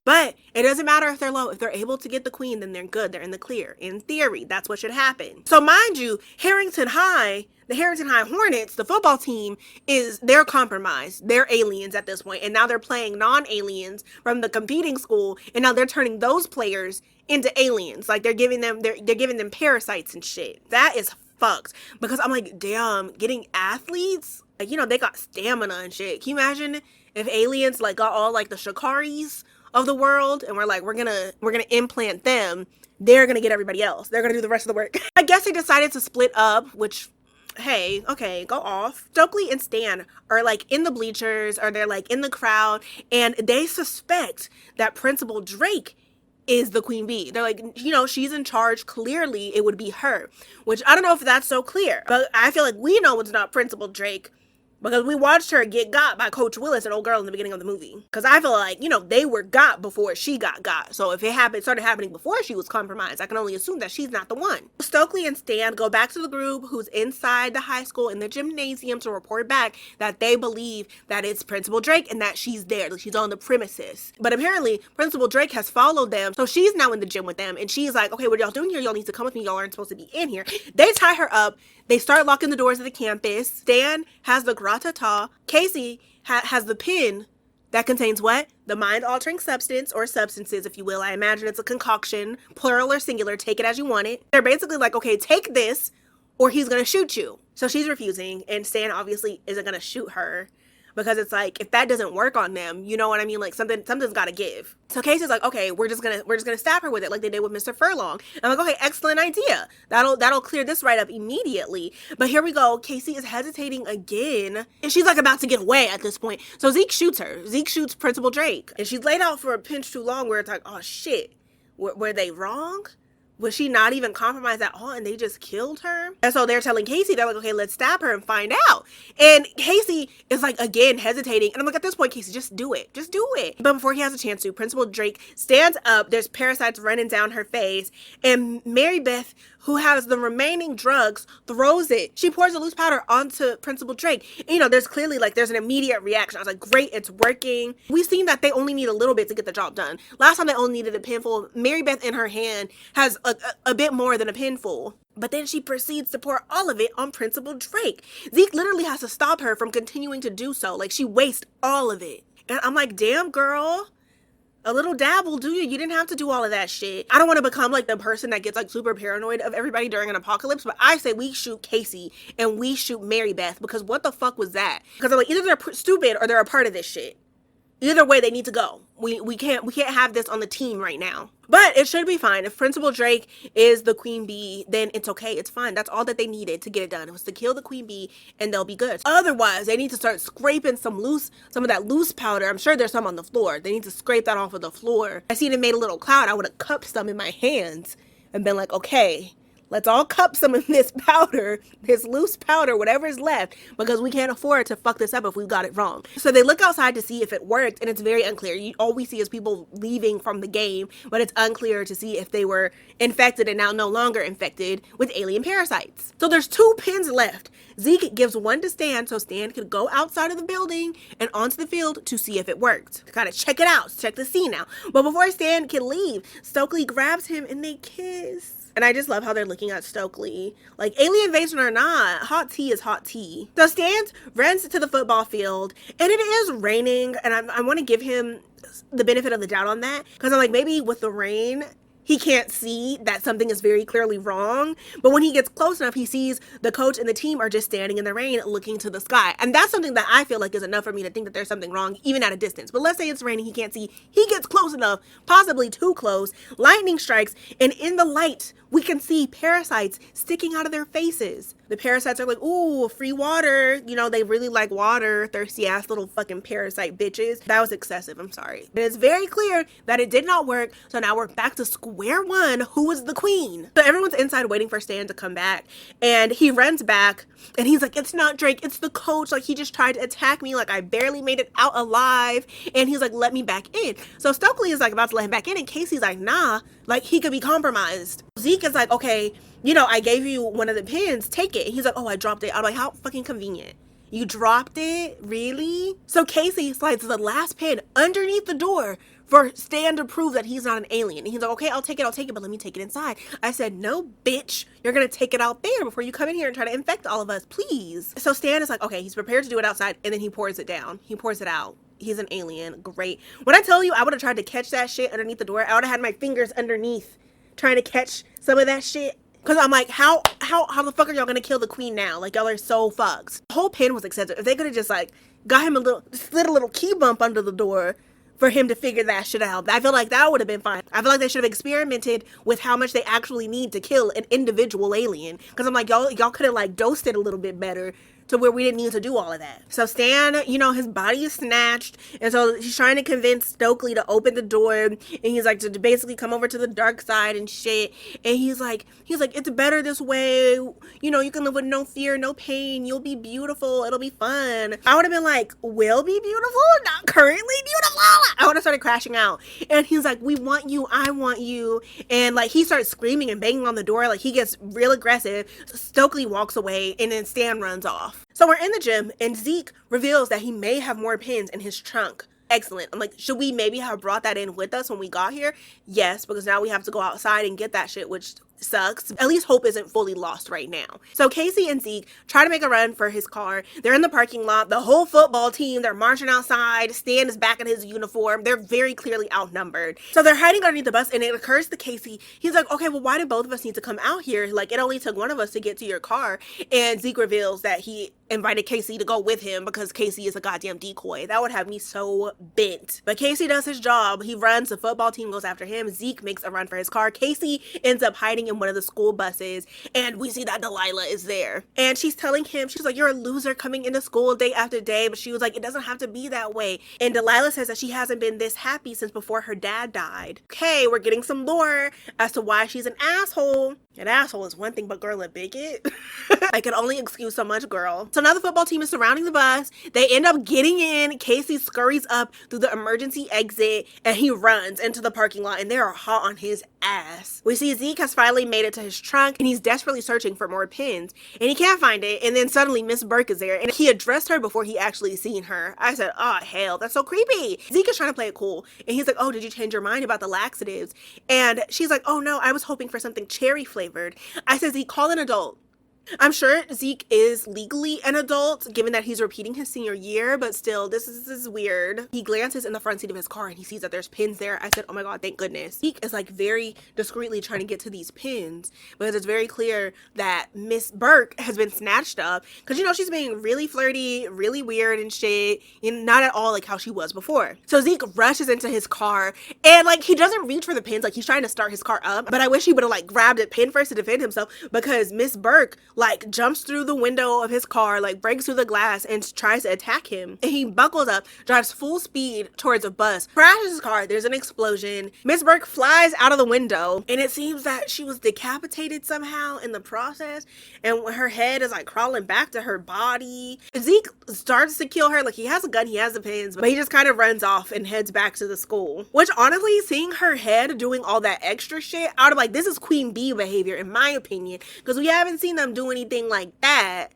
But it doesn't matter if they're low. If they're able to get the queen, then they're good. They're in the clear. In theory, that's what should happen. So mind you, Harrington High, the Harrington High Hornets, the football team, they're compromised. They're aliens at this point, and now they're playing non-aliens from the competing school, and now they're turning those players into aliens. Like they're giving them parasites and shit. That is fucked, because I'm like, damn, getting athletes, like, you know, they got stamina and shit. Can you imagine if aliens like got all like the Shikaris of the world, and we're like, we're gonna implant them, they're gonna get everybody else, they're gonna do the rest of the work. I guess they decided to split up, which, hey, okay, go off. Stokely and Stan are like in the bleachers, or they're like in the crowd, and they suspect that Principal Drake is the queen bee. They're like, you know, she's in charge. Clearly it would be her, which I don't know if that's so clear, but I feel like we know it's not Principal Drake, because we watched her get got by Coach Willis, an old girl, in the beginning of the movie. Because I feel like, you know, they were got before she got. So if it started happening before she was compromised, I can only assume that she's not the one. Stokely and Stan go back to the group who's inside the high school in the gymnasium to report back that they believe that it's Principal Drake and that she's there, that she's on the premises. But apparently Principal Drake has followed them, so she's now in the gym with them, and she's like, okay, what y'all doing here? Y'all need to come with me. Y'all aren't supposed to be in here. They tie her up. They start locking the doors of the campus. Stan has the grata-ta. Casey has the pin that contains what? The mind-altering substance, or substances, if you will. I imagine it's a concoction, plural or singular. Take it as you want it. They're basically like, okay, take this or he's going to shoot you. So she's refusing, and Stan obviously isn't going to shoot her, because it's like, if that doesn't work on them, you know what I mean? Like something's got to give. So Casey's like, okay, we're just gonna stab her with it, like they did with Mr. Furlong. I'm like, okay, excellent idea. That'll clear this right up immediately. But here we go. Casey is hesitating again, and she's like about to get away at this point. So Zeke shoots her. Zeke shoots Principal Drake, and she's laid out for a pinch too long, where it's like, oh shit, were they wrong? Was she not even compromised at all, and they just killed her? And so they're telling Casey, they're like, okay, let's stab her and find out. And Casey is like, again, hesitating. And I'm like, at this point, Casey, just do it. Just do it. But before he has a chance to, Principal Drake stands up. There's parasites running down her face. And Mary Beth, who has the remaining drugs, throws it. She pours the loose powder onto Principal Drake. And, you know, there's clearly like, there's an immediate reaction. I was like, great, it's working. We've seen that they only need a little bit to get the job done. Last time they only needed a pinful. Mary Beth in her hand has a bit more than a pinful. But then she proceeds to pour all of it on Principal Drake. Zeke literally has to stop her from continuing to do so. Like, she wastes all of it. And I'm like, damn, girl. A little dab will do you. You didn't have to do all of that shit. I don't want to become like the person that gets like super paranoid of everybody during an apocalypse, but I say we shoot Casey and we shoot Mary Beth, because what the fuck was that? Because I'm like, either they're stupid or they're a part of this shit. Either way, they need to go. We can't have this on the team right now. But it should be fine. If Principal Drake is the queen bee, then it's okay. It's fine. That's all that they needed to get it done. It was to kill the queen bee, and they'll be good. Otherwise, they need to start scraping some of that loose powder. I'm sure there's some on the floor. They need to scrape that off of the floor. I seen it made a little cloud. I would have cupped some in my hands and been like, okay, let's all cup some of this powder, this loose powder, whatever is left, because we can't afford to fuck this up if we've got it wrong. So they look outside to see if it worked, and it's very unclear. All we see is people leaving from the game, but it's unclear to see if they were infected and now no longer infected with alien parasites. So there's 2 pins left. Zeke gives one to Stan, so Stan could go outside of the building and onto the field to see if it worked. Gotta check it out, check the scene out. But before Stan can leave, Stokely grabs him and they kiss. And I just love how they're looking at Stokely. Like, alien invasion or not, hot tea is hot tea. So Stan runs to the football field, and it is raining, and I want to give him the benefit of the doubt on that, because I'm like, maybe with the rain, he can't see that something is very clearly wrong. But when he gets close enough, he sees the coach and the team are just standing in the rain looking to the sky. And that's something that I feel like is enough for me to think that there's something wrong, even at a distance. But let's say it's raining, he can't see. He gets close enough, possibly too close. Lightning strikes, and in the light, we can see parasites sticking out of their faces. The parasites are like, ooh, free water. You know, they really like water. Thirsty ass little fucking parasite bitches. That was excessive. I'm sorry. And it's very clear that it did not work. So now we're back to square one. Who is the queen? So everyone's inside waiting for Stan to come back. And he runs back and he's like, it's not Drake. It's the coach. Like, he just tried to attack me. Like, I barely made it out alive. And he's like, let me back in. So Stokely is like about to let him back in. And Casey's like, nah, like he could be compromised. Zeke is like, okay, you know, I gave you one of the pins, take it. And he's like, oh, I dropped it. I'm like, how fucking convenient. You dropped it? Really? So Casey slides the last pin underneath the door for Stan to prove that he's not an alien. And he's like, okay, I'll take it, but let me take it inside. I said, no, bitch, you're gonna take it out there before you come in here and try to infect all of us, please. So Stan is like, okay, he's prepared to do it outside, and then he pours it down. He pours it out. He's an alien, great. When I tell you I would have tried to catch that shit underneath the door, I would have had my fingers underneath trying to catch some of that shit. Cause I'm like, how the fuck are y'all gonna kill the queen now? Like, y'all are so fucked. The whole pin was excessive. If they could have just like got him slid a little key bump under the door for him to figure that shit out, I feel like that would have been fine. I feel like they should have experimented with how much they actually need to kill an individual alien. Cause I'm like, y'all could have like dosed it a little bit better to where we didn't need to do all of that. So Stan, you know, his body is snatched, and so he's trying to convince Stokely to open the door, and he's like, to basically come over to the dark side and shit. And he's like, it's better this way. You know, you can live with no fear, no pain. You'll be beautiful. It'll be fun. I would have been like, will be beautiful, not currently beautiful. I would have started crashing out. And he's like, we want you. I want you. And like, he starts screaming and banging on the door. Like, he gets real aggressive. Stokely walks away, and then Stan runs off. So we're in the gym, and Zeke reveals that he may have more pins in his trunk. Excellent. I'm like, should we maybe have brought that in with us when we got here? Yes, because now we have to go outside and get that shit, which sucks. At least hope isn't fully lost right now. So Casey and Zeke try to make a run for his car. They're in the parking lot. The whole football team, they're marching outside. Stan is back in his uniform. They're very clearly outnumbered. So they're hiding underneath the bus, and it occurs to Casey. He's like, okay, well, why did both of us need to come out here? Like, it only took one of us to get to your car. And Zeke reveals that he invited Casey to go with him because Casey is a goddamn decoy. That would have me so bent. But Casey does his job. He runs. The football team goes after him. Zeke makes a run for his car. Casey ends up hiding in one of the school buses, and we see that Delilah is there. And she's telling him, she's like, you're a loser coming into school day after day. But she was like, it doesn't have to be that way. And Delilah says that she hasn't been this happy since before her dad died. Okay, we're getting some lore as to why she's an asshole. An asshole is one thing, but girl, a bigot? I can only excuse so much, girl. So now the football team is surrounding the bus. They end up getting in. Casey scurries up through the emergency exit, and he runs into the parking lot, and they are hot on his ass. We see Zeke has finally made it to his trunk, and he's desperately searching for more pins, and he can't find it. And then suddenly Miss Burke is there, and he addressed her before he actually seen her. I said, oh hell, that's so creepy. Zeke is trying to play it cool, and he's like, oh, did you change your mind about the laxatives? And she's like, oh no, I was hoping for something cherry flavored. I said, Zeke, call an adult. I'm sure Zeke is legally an adult, given that he's repeating his senior year, but still, this is weird. He glances in the front seat of his car and he sees that there's pins there. I said, oh my god, thank goodness. Zeke is like very discreetly trying to get to these pins because it's very clear that Miss Burke has been snatched up because, you know, she's being really flirty, really weird and shit, and not at all like how she was before. So Zeke rushes into his car and like he doesn't reach for the pins, like he's trying to start his car up, but I wish he would have like grabbed a pin first to defend himself because Miss Burke like jumps through the window of his car, like breaks through the glass and tries to attack him. And he buckles up, drives full speed towards a bus, crashes his car, there's an explosion. Miss Burke flies out of the window, and it seems that she was decapitated somehow in the process, and her head is like crawling back to her body. Zeke starts to kill her, like he has a gun, he has the pins, but he just kind of runs off and heads back to the school. Which honestly, seeing her head doing all that extra shit, I was like, this is Queen Bee behavior in my opinion, because we haven't seen them do anything like that.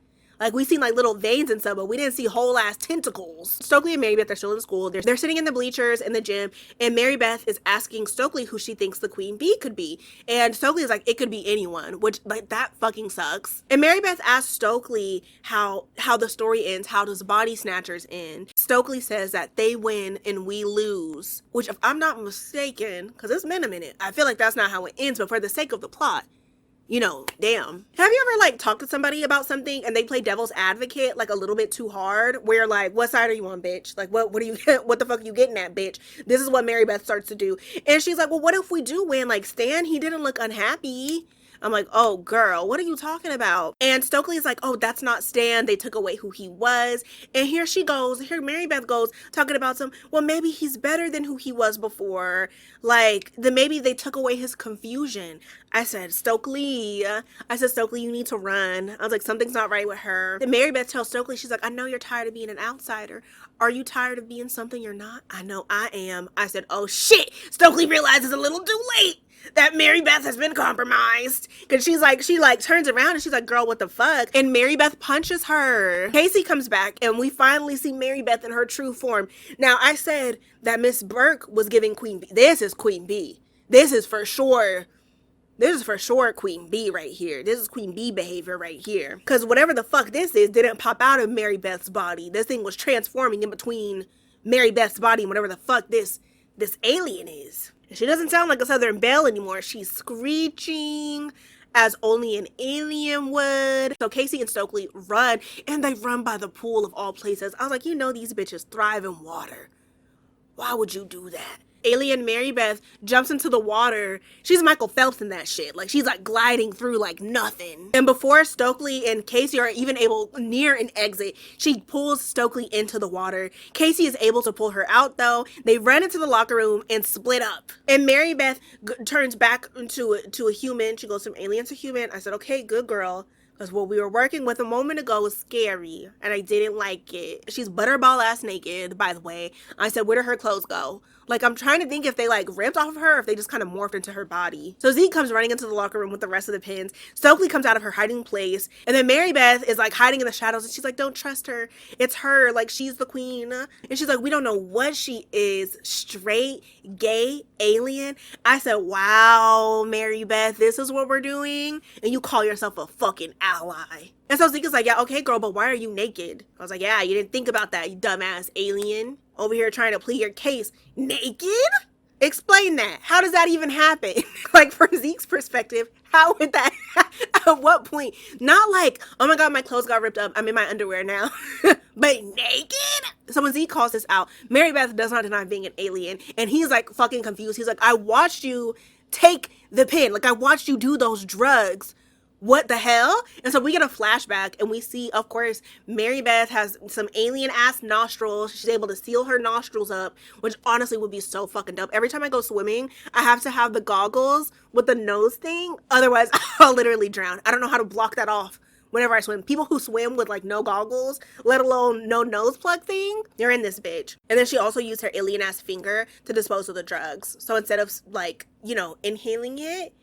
Like, we seen like little veins and stuff, but we didn't see whole ass tentacles. Stokely and Mary Beth are still in school. They're sitting in the bleachers in the gym, and Mary Beth is asking Stokely who she thinks the queen bee could be. And Stokely is like, it could be anyone, which, like, that fucking sucks. And Mary Beth asks Stokely how the story ends. How does Body Snatchers end? Stokely says that they win and we lose, which, if I'm not mistaken, because it's been a minute, I feel like that's not how it ends, but for the sake of the plot, you know, damn. Have you ever like talked to somebody about something and they play devil's advocate like a little bit too hard? Where like, what side are you on, bitch? Like, what do you what the fuck are you getting at, bitch? This is what Mary Beth starts to do. And she's like, well, what if we do win? Like, Stan, he didn't look unhappy. I'm like, oh, girl, what are you talking about? And Stokely is like, oh, that's not Stan. They took away who he was. And here Mary Beth goes, talking about well, maybe he's better than who he was before. Like, maybe they took away his confusion. I said, Stokely, you need to run. I was like, something's not right with her. Then Mary Beth tells Stokely, she's like, I know you're tired of being an outsider. Are you tired of being something you're not? I know I am. I said, oh, shit. Stokely realizes a little too late that Mary Beth has been compromised. Because she turns around and she's like, girl, what the fuck? And Mary Beth punches her. Casey comes back and we finally see Mary Beth in her true form. Now, I said that Miss Burke was giving Queen Bee. This is Queen Bee. This is for sure Queen Bee right here. This is Queen Bee behavior right here. Because whatever the fuck this is didn't pop out of Mary Beth's body. This thing was transforming in between Mary Beth's body and whatever the fuck this alien is. She doesn't sound like a Southern Belle anymore. She's screeching as only an alien would. So Casey and Stokely run, and they run by the pool of all places. I was like, you know these bitches thrive in water. Why would you do that? Alien Mary Beth jumps into the water. She's Michael Phelps in that shit. Like, she's like gliding through like nothing. And before Stokely and Casey are even able near an exit, she pulls Stokely into the water. Casey is able to pull her out though. They run into the locker room and split up. And Mary Beth turns back into a human. She goes from alien to human. I said, okay, good girl. Because what we were working with a moment ago was scary, and I didn't like it. She's butterball ass naked, by the way. I said, where did her clothes go? Like, I'm trying to think if they like ripped off of her or if they just kind of morphed into her body. So Zeke comes running into the locker room with the rest of the pins. Stokely comes out of her hiding place. And then Mary Beth is like hiding in the shadows. And she's like, don't trust her. It's her. Like, she's the queen. And she's like, we don't know what she is. Straight, gay, alien. I said, wow, Mary Beth, this is what we're doing? And you call yourself a fucking ally. And so Zeke is like, yeah, okay, girl, but why are you naked? I was like, yeah, you didn't think about that, you dumbass alien. Over here trying to plead your case. Naked? Explain that. How does that even happen? Like, from Zeke's perspective, how would that, at what point? Not like, oh my God, my clothes got ripped up, I'm in my underwear now. But naked? So when Zeke calls this out, Mary Beth does not deny being an alien. And he's like fucking confused. He's like, I watched you take the pin. Like, I watched you do those drugs. What the hell? And so we get a flashback and we see, of course, Mary Beth has some alien ass nostrils. She's able to seal her nostrils up, which honestly would be so fucking dope. Every time I go swimming, I have to have the goggles with the nose thing. Otherwise, I'll literally drown. I don't know how to block that off whenever I swim. People who swim with like no goggles, let alone no nose plug thing, they're in this bitch. And then she also used her alien ass finger to dispose of the drugs. So instead of like, you know, inhaling it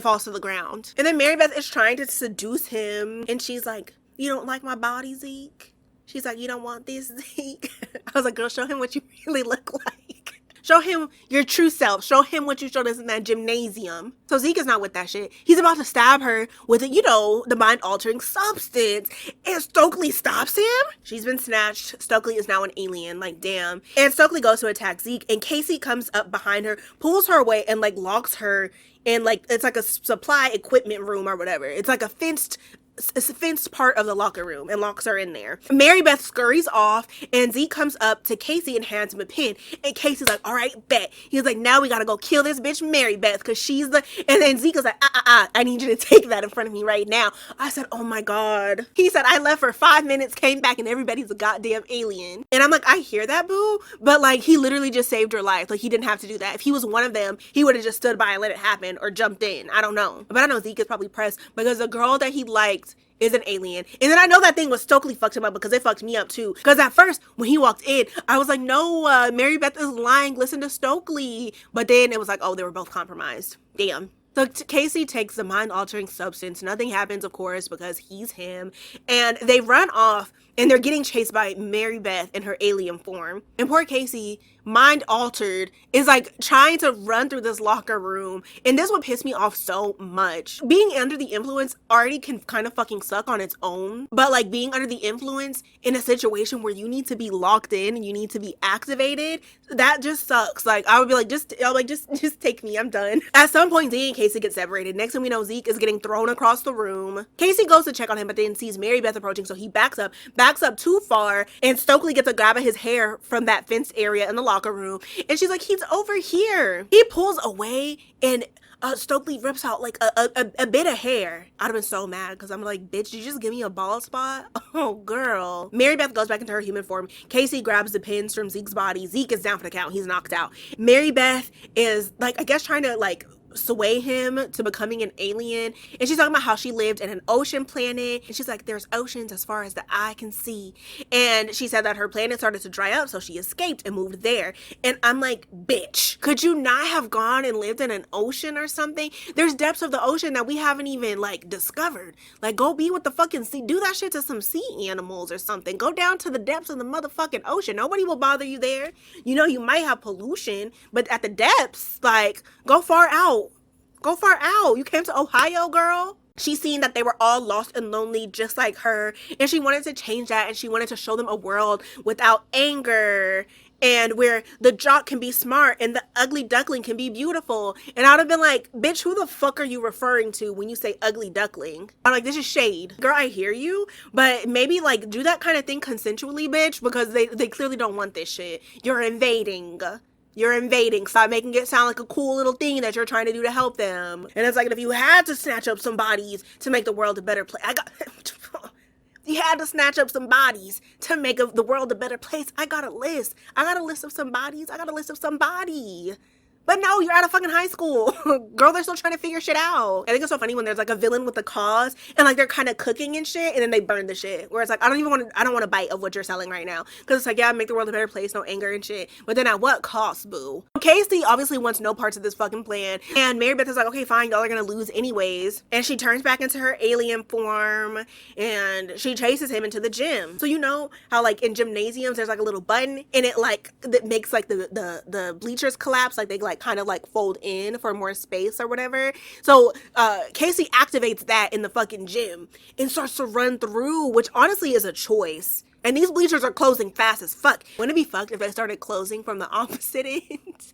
falls to the ground. And then Mary Beth is trying to seduce him. And she's like, you don't like my body, Zeke? She's like, you don't want this, Zeke? I was like, girl, show him what you really look like. Show him your true self. Show him what you showed us in that gymnasium. So Zeke is not with that shit. He's about to stab her with, you know, the mind-altering substance. And Stokely stops him. She's been snatched. Stokely is now an alien. Like, damn. And Stokely goes to attack Zeke. And Casey comes up behind her, pulls her away, and, like, locks her in, like, it's like a supply equipment room or whatever. It's like a fenced part of the locker room and locks her in there. Mary Beth scurries off and Zeke comes up to Casey and hands him a pin. And Casey's like, all right, bet. He's like, now we gotta go kill this bitch Mary Beth because she's the... And then Zeke is like, I need you to take that in front of me right now. I said, oh my God. He said, I left for 5 minutes, came back, and everybody's a goddamn alien. And I'm like, I hear that, boo. But like, he literally just saved her life. Like, he didn't have to do that. If he was one of them, he would have just stood by and let it happen or jumped in. I don't know. But I know Zeke is probably pressed because the girl that he liked is an alien. And then I know that thing was Stokely fucked him up because it fucked me up too. Because at first, when he walked in, I was like, no, Mary Beth is lying. Listen to Stokely. But then it was like, oh, they were both compromised. Damn. So Casey takes the mind-altering substance. Nothing happens, of course, because he's him. And they run off, and they're getting chased by Mary Beth in her alien form. And poor Casey, mind-altered, is like trying to run through this locker room. And this would piss me off so much. Being under the influence already can kind of fucking suck on its own. But like being under the influence in a situation where you need to be locked in and you need to be activated, that just sucks. Like I would be like, just take me, I'm done. At some point, Zeke and Casey get separated. Next thing we know, Zeke is getting thrown across the room. Casey goes to check on him, but then sees Mary Beth approaching, so he backs up too far, and Stokely gets a grab of his hair from that fenced area in the locker room, and she's like, he's over here. He pulls away, and Stokely rips out like a bit of hair. I'd have been so mad because I'm like, bitch, did you just give me a bald spot? Oh, girl. Mary Beth goes back into her human form. Casey grabs the pins from Zeke's body. Zeke is down for the count. He's knocked out. Mary Beth is like, I guess trying to like sway him to becoming an alien, and she's talking about how she lived in an ocean planet, and she's like, there's oceans as far as the eye can see, and she said that her planet started to dry up, so she escaped and moved there. And I'm like, bitch, could you not have gone and lived in an ocean or something? There's depths of the ocean that we haven't even like discovered. Like, go be with the fucking sea, do that shit to some sea animals or something. Go down to the depths of the motherfucking ocean. Nobody will bother you there. You know, you might have pollution, but at the depths, like, go far out. Go far out. You came to Ohio, girl. She's seen that they were all lost and lonely just like her, and she wanted to change that, and she wanted to show them a world without anger, and where the jock can be smart and the ugly duckling can be beautiful. And I would have been like, bitch, who the fuck are you referring to when you say ugly duckling? I'm like, this is shade. Girl, I hear you, but maybe like do that kind of thing consensually, bitch, because they clearly don't want this shit. You're invading. You're invading. Stop making it sound like a cool little thing that you're trying to do to help them. And it's like, if you had to snatch up some bodies to make the world a better place, you had to snatch up some bodies to make the world a better place. I got a list. I got a list of some bodies. I got a list of somebody. But no, you're out of fucking high school. Girl, they're still trying to figure shit out. I think it's so funny when there's like a villain with a cause and like they're kind of cooking and shit, and then they burn the shit. Where it's like, I don't want a bite of what you're selling right now. Cause it's like, yeah, make the world a better place, no anger and shit. But then at what cost, boo? Casey obviously wants no parts of this fucking plan. And Mary Beth is like, okay, fine, y'all are gonna lose anyways. And she turns back into her alien form and she chases him into the gym. So you know how like in gymnasiums, there's like a little button and it like, that makes like the bleachers collapse. Like they like kind of like fold in for more space or whatever. So Casey activates that in the fucking gym and starts to run through, which honestly is a choice. And these bleachers are closing fast as fuck. Wouldn't it be fucked if they started closing from the opposite end?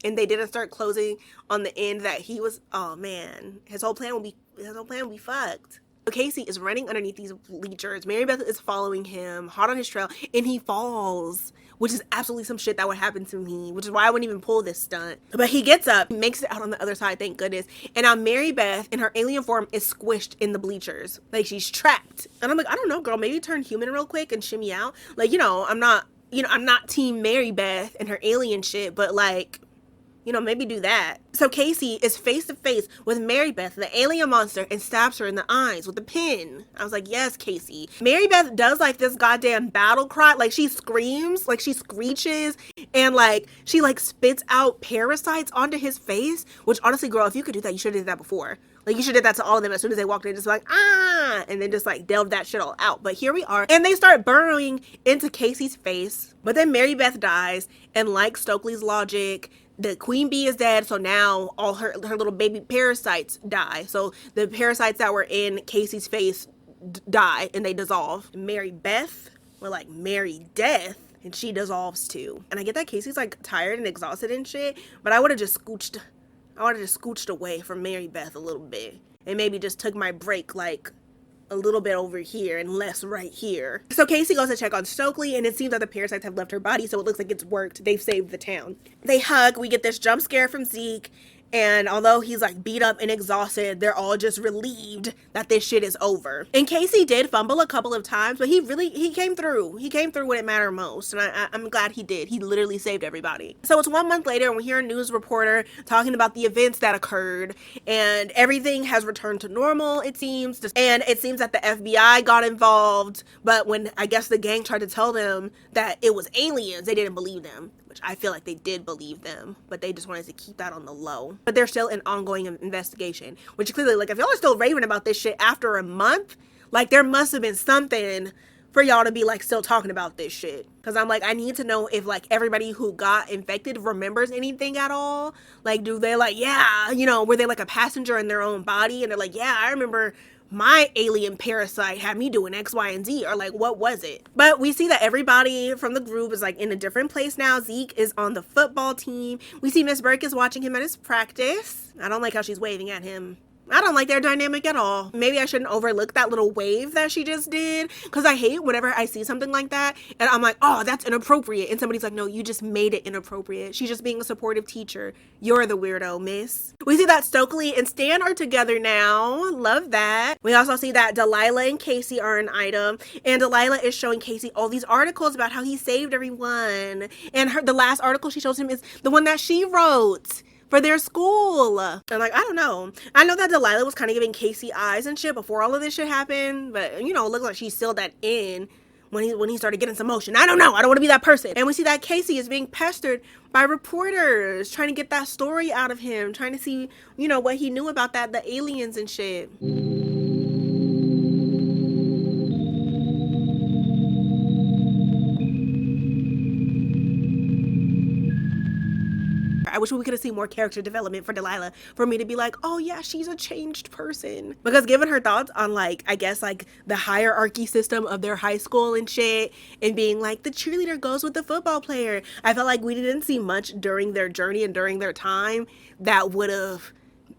And they didn't start closing on the end that he was, oh man, his whole plan will be fucked. So Casey is running underneath these bleachers. Mary Beth is following him, hot on his trail, and he falls, which is absolutely some shit that would happen to me, which is why I wouldn't even pull this stunt. But he gets up, makes it out on the other side, thank goodness. And now Mary Beth in her alien form is squished in the bleachers. Like she's trapped. And I'm like, I don't know, girl, maybe turn human real quick and shimmy out. Like, I'm not team Mary Beth and her alien shit, but like, maybe do that. So Casey is face to face with Mary Beth, the alien monster, and stabs her in the eyes with a pin. I was like, yes, Casey. Mary Beth does like this goddamn battle cry. Like she screams, like she screeches, and like she like spits out parasites onto his face, which honestly, girl, if you could do that, you should have did that before. Like you should have did that to all of them as soon as they walked in, just like, ah, and then just like delve that shit all out. But here we are. And they start burrowing into Casey's face. But then Mary Beth dies, and like Stokely's logic, the queen bee is dead, so now all her little baby parasites die. So the parasites that were in Casey's face die, and they dissolve. Mary Beth, or like Mary Death, and she dissolves too. And I get that Casey's like tired and exhausted and shit, but I would have just scooched away from Mary Beth a little bit, and maybe just took my break like a little bit over here and less right here. So Casey goes to check on Stokely, and it seems that the parasites have left her body, so it looks like it's worked. They've saved the town. They hug. We get this jump scare from Zeke, and although he's like beat up and exhausted, they're all just relieved that this shit is over. And Casey did fumble a couple of times, but he came through. He came through when it mattered most, and I'm glad he did. He literally saved everybody. So it's 1 month later, and we hear a news reporter talking about the events that occurred, and everything has returned to normal, it seems. And it seems that the FBI got involved, but when I guess the gang tried to tell them that it was aliens, they didn't believe them. which I feel like they did believe them, but they just wanted to keep that on the low. But there's still an ongoing investigation, which clearly, like, if y'all are still raving about this shit after a month, like, there must have been something for y'all to be like still talking about this shit. Because I'm like, I need to know if like everybody who got infected remembers anything at all. Like, do they like, yeah, you know, were they like a passenger in their own body and they're like, yeah, I remember my alien parasite had me doing X, Y, and Z, or like, what was it? But we see that everybody from the group is like in a different place now. Zeke is on the football team. We see Miss Burke is watching him at his practice. I don't like how she's waving at him. I don't like their dynamic at all. Maybe I shouldn't overlook that little wave that she just did, because I hate whenever I see something like that and I'm like, oh, that's inappropriate, and somebody's like, no, you just made it inappropriate. She's just being a supportive teacher. You're the weirdo, miss. We see that Stokely and Stan are together now. Love that. We also see that Delilah and Casey are an item, and Delilah is showing Casey all these articles about how he saved everyone, and the last article she shows him is the one that she wrote for their school. And like, I don't know. I know that Delilah was kind of giving Casey eyes and shit before all of this shit happened, but you know, it looks like she sealed that in when he started getting some motion. I don't know. I don't want to be that person. And we see that Casey is being pestered by reporters trying to get that story out of him, trying to see, you know, what he knew about the aliens and shit. I wish we could have seen more character development for Delilah for me to be like, oh yeah, she's a changed person. Because given her thoughts on like, I guess like the hierarchy system of their high school and shit, and being like the cheerleader goes with the football player, I felt like we didn't see much during their journey and during their time that would have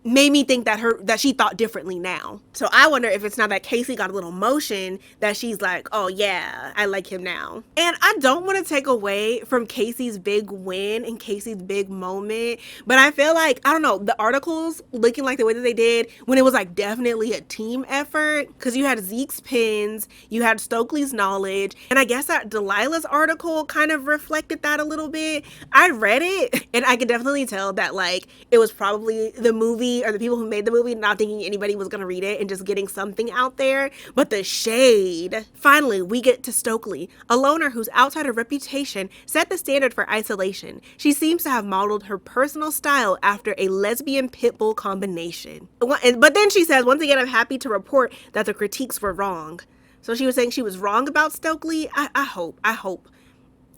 made me think that she thought differently now. So I wonder if it's now that Casey got a little motion that she's like, oh yeah, I like him now. And I don't want to take away from Casey's big win and Casey's big moment, but I feel like, I don't know, the articles looking like the way that they did when it was like definitely a team effort, because you had Zeke's pins, you had Stokely's knowledge, and I guess that Delilah's article kind of reflected that a little bit. I read it and I could definitely tell that like it was probably the movie or the people who made the movie not thinking anybody was gonna read it and just getting something out there. But the shade. Finally, we get to Stokely, a loner whose outsider reputation set the standard for isolation. She seems to have modeled her personal style after a lesbian pit bull combination. But then she says, once again, I'm happy to report that the critiques were wrong. So she was saying she was wrong about Stokely. I hope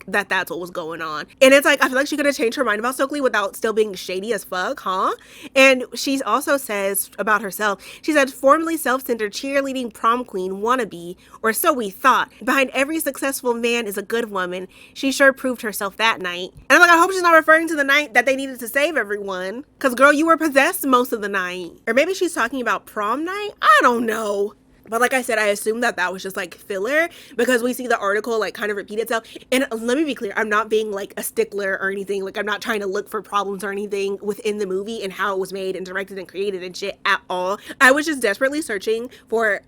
that that's what was going on. And it's like, I feel like she could have changed her mind about Stokely without still being shady as fuck, huh? And she also says about herself, she said, formerly self-centered cheerleading prom queen wannabe, or so we thought. Behind every successful man is a good woman. She sure proved herself that night. And I'm like, I hope she's not referring to the night that they needed to save everyone. Because girl, you were possessed most of the night. Or maybe she's talking about prom night? I don't know. But like I said, I assume that was just like filler because we see the article like kind of repeat itself. And let me be clear, I'm not being like a stickler or anything. Like I'm not trying to look for problems or anything within the movie and how it was made and directed and created and shit at all. I was just desperately searching for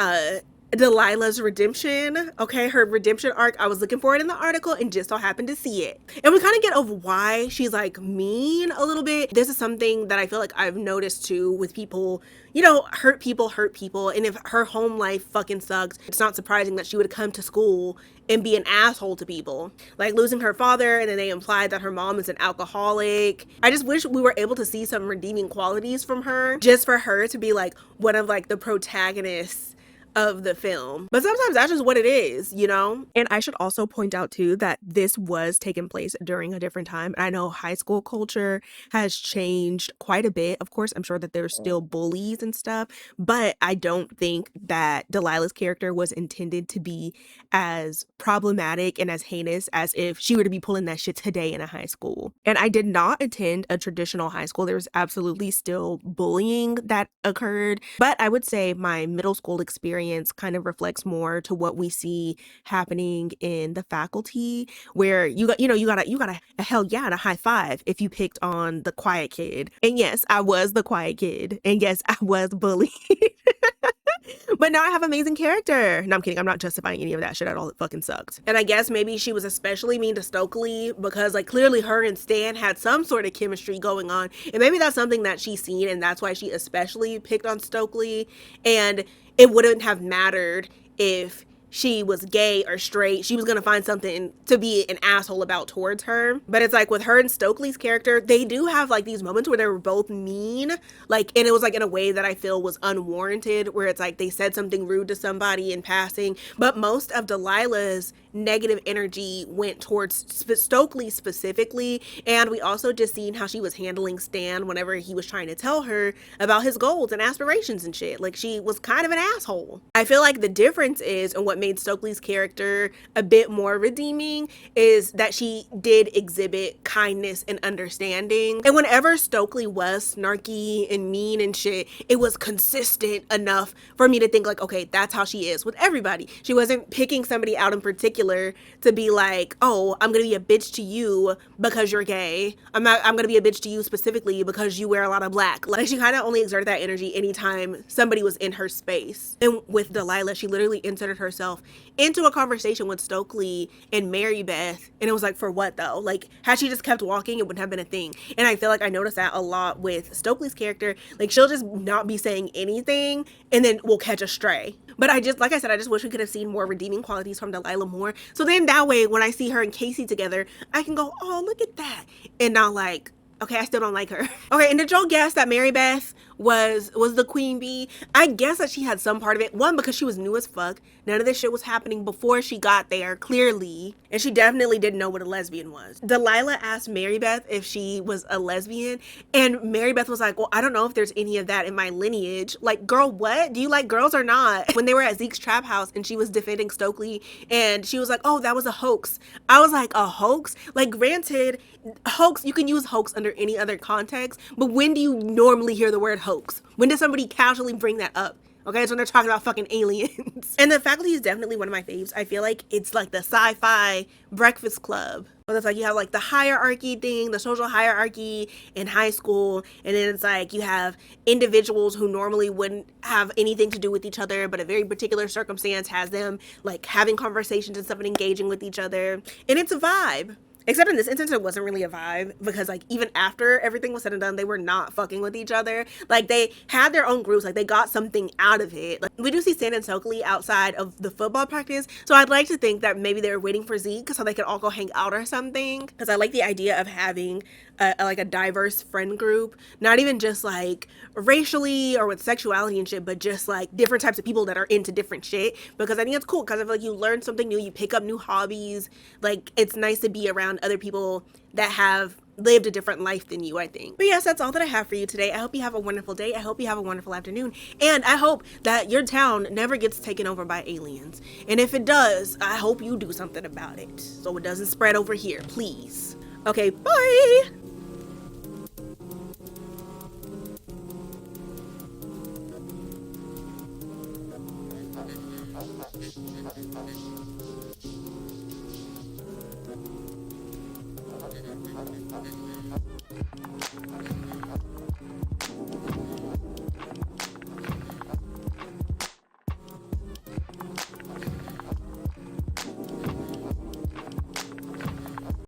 Delilah's redemption, okay, her redemption arc. I was looking for it in the article and just so happened to see it. And we kind of get of why she's like mean a little bit. This is something that I feel like I've noticed too with people, you know, hurt people. And if her home life fucking sucks, it's not surprising that she would come to school and be an asshole to people. Like losing her father, and then they implied that her mom is an alcoholic. I just wish we were able to see some redeeming qualities from her, just for her to be like one of like the protagonists of the film. But sometimes that's just what it is, you know? And I should also point out too that this was taking place during a different time. I know high school culture has changed quite a bit. Of course, I'm sure that there's still bullies and stuff, but I don't think that Delilah's character was intended to be as problematic and as heinous as if she were to be pulling that shit today in a high school. And I did not attend a traditional high school. There was absolutely still bullying that occurred, but I would say my middle school experience kind of reflects more to what we see happening in the faculty, where you got a hell yeah and a high five if you picked on the quiet kid. And yes, I was the quiet kid, and yes, I was bullied. But now I have amazing character. No, I'm kidding. I'm not justifying any of that shit at all. It fucking sucked. And I guess maybe she was especially mean to Stokely because like clearly her and Stan had some sort of chemistry going on. And maybe that's something that she's seen, and that's why she especially picked on Stokely. And it wouldn't have mattered if she was gay or straight, she was gonna find something to be an asshole about towards her. But it's like with her and Stokely's character, they do have like these moments where they were both mean, like, and it was like in a way that I feel was unwarranted, where it's like they said something rude to somebody in passing. But most of Delilah's negative energy went towards Stokely specifically, and we also just seen how she was handling Stan whenever he was trying to tell her about his goals and aspirations and shit. Like, she was kind of an asshole. I feel like the difference is, and what made Stokely's character a bit more redeeming, is that she did exhibit kindness and understanding. And whenever Stokely was snarky and mean and shit, it was consistent enough for me to think like, okay, that's how she is with everybody. She wasn't picking somebody out in particular to be like, oh, I'm gonna be a bitch to you because you're gay. I'm gonna be a bitch to you specifically because you wear a lot of black. Like, she kind of only exerted that energy anytime somebody was in her space. And with Delilah, she literally inserted herself into a conversation with Stokely and Mary Beth, and it was like, for what though? Like, had she just kept walking, it wouldn't have been a thing. And I feel like I noticed that a lot with Stokely's character. Like, she'll just not be saying anything and then we'll catch a stray. But I just, like I said, I just wish we could have seen more redeeming qualities from Delilah more. So then that way, when I see her and Casey together, I can go, oh, look at that. And not like, okay, I still don't like her. Okay, and did y'all guess that Mary Beth was the queen bee? I guess that she had some part of it. One, because she was new as fuck. None of this shit was happening before she got there, clearly. And she definitely didn't know what a lesbian was. Delilah asked Mary Beth if she was a lesbian, and Mary Beth was like, well, I don't know if there's any of that in my lineage. Like, girl, what? Do you like girls or not? When they were at Zeke's trap house and she was defending Stokely, and she was like, oh, that was a hoax. I was like, a hoax? Like, granted, hoax, you can use hoax under any other context, but when do you normally hear the word hoax? When does somebody casually bring that up? Okay, it's when they're talking about fucking aliens. And The Faculty is definitely one of my faves. I feel like it's like the sci-fi Breakfast Club. But it's like you have like the hierarchy thing, the social hierarchy in high school. And then it's like you have individuals who normally wouldn't have anything to do with each other, but a very particular circumstance has them like having conversations and stuff and engaging with each other. And it's a vibe. Except in this instance, it wasn't really a vibe, because like even after everything was said and done, they were not fucking with each other. Like, they had their own groups, like they got something out of it. Like, we do see Stan and Stokely outside of the football practice, so I'd like to think that maybe they were waiting for Zeke so they could all go hang out or something. Because I like the idea of having like a diverse friend group, not even just like racially or with sexuality and shit, but just like different types of people that are into different shit. Because I think it's cool, because I feel like you learn something new, you pick up new hobbies. Like, it's nice to be around other people that have lived a different life than you, I think. But yes, that's all that I have for you today. I hope you have a wonderful day. I hope you have a wonderful afternoon. And I hope that your town never gets taken over by aliens. And if it does, I hope you do something about it so it doesn't spread over here, please. Okay, bye!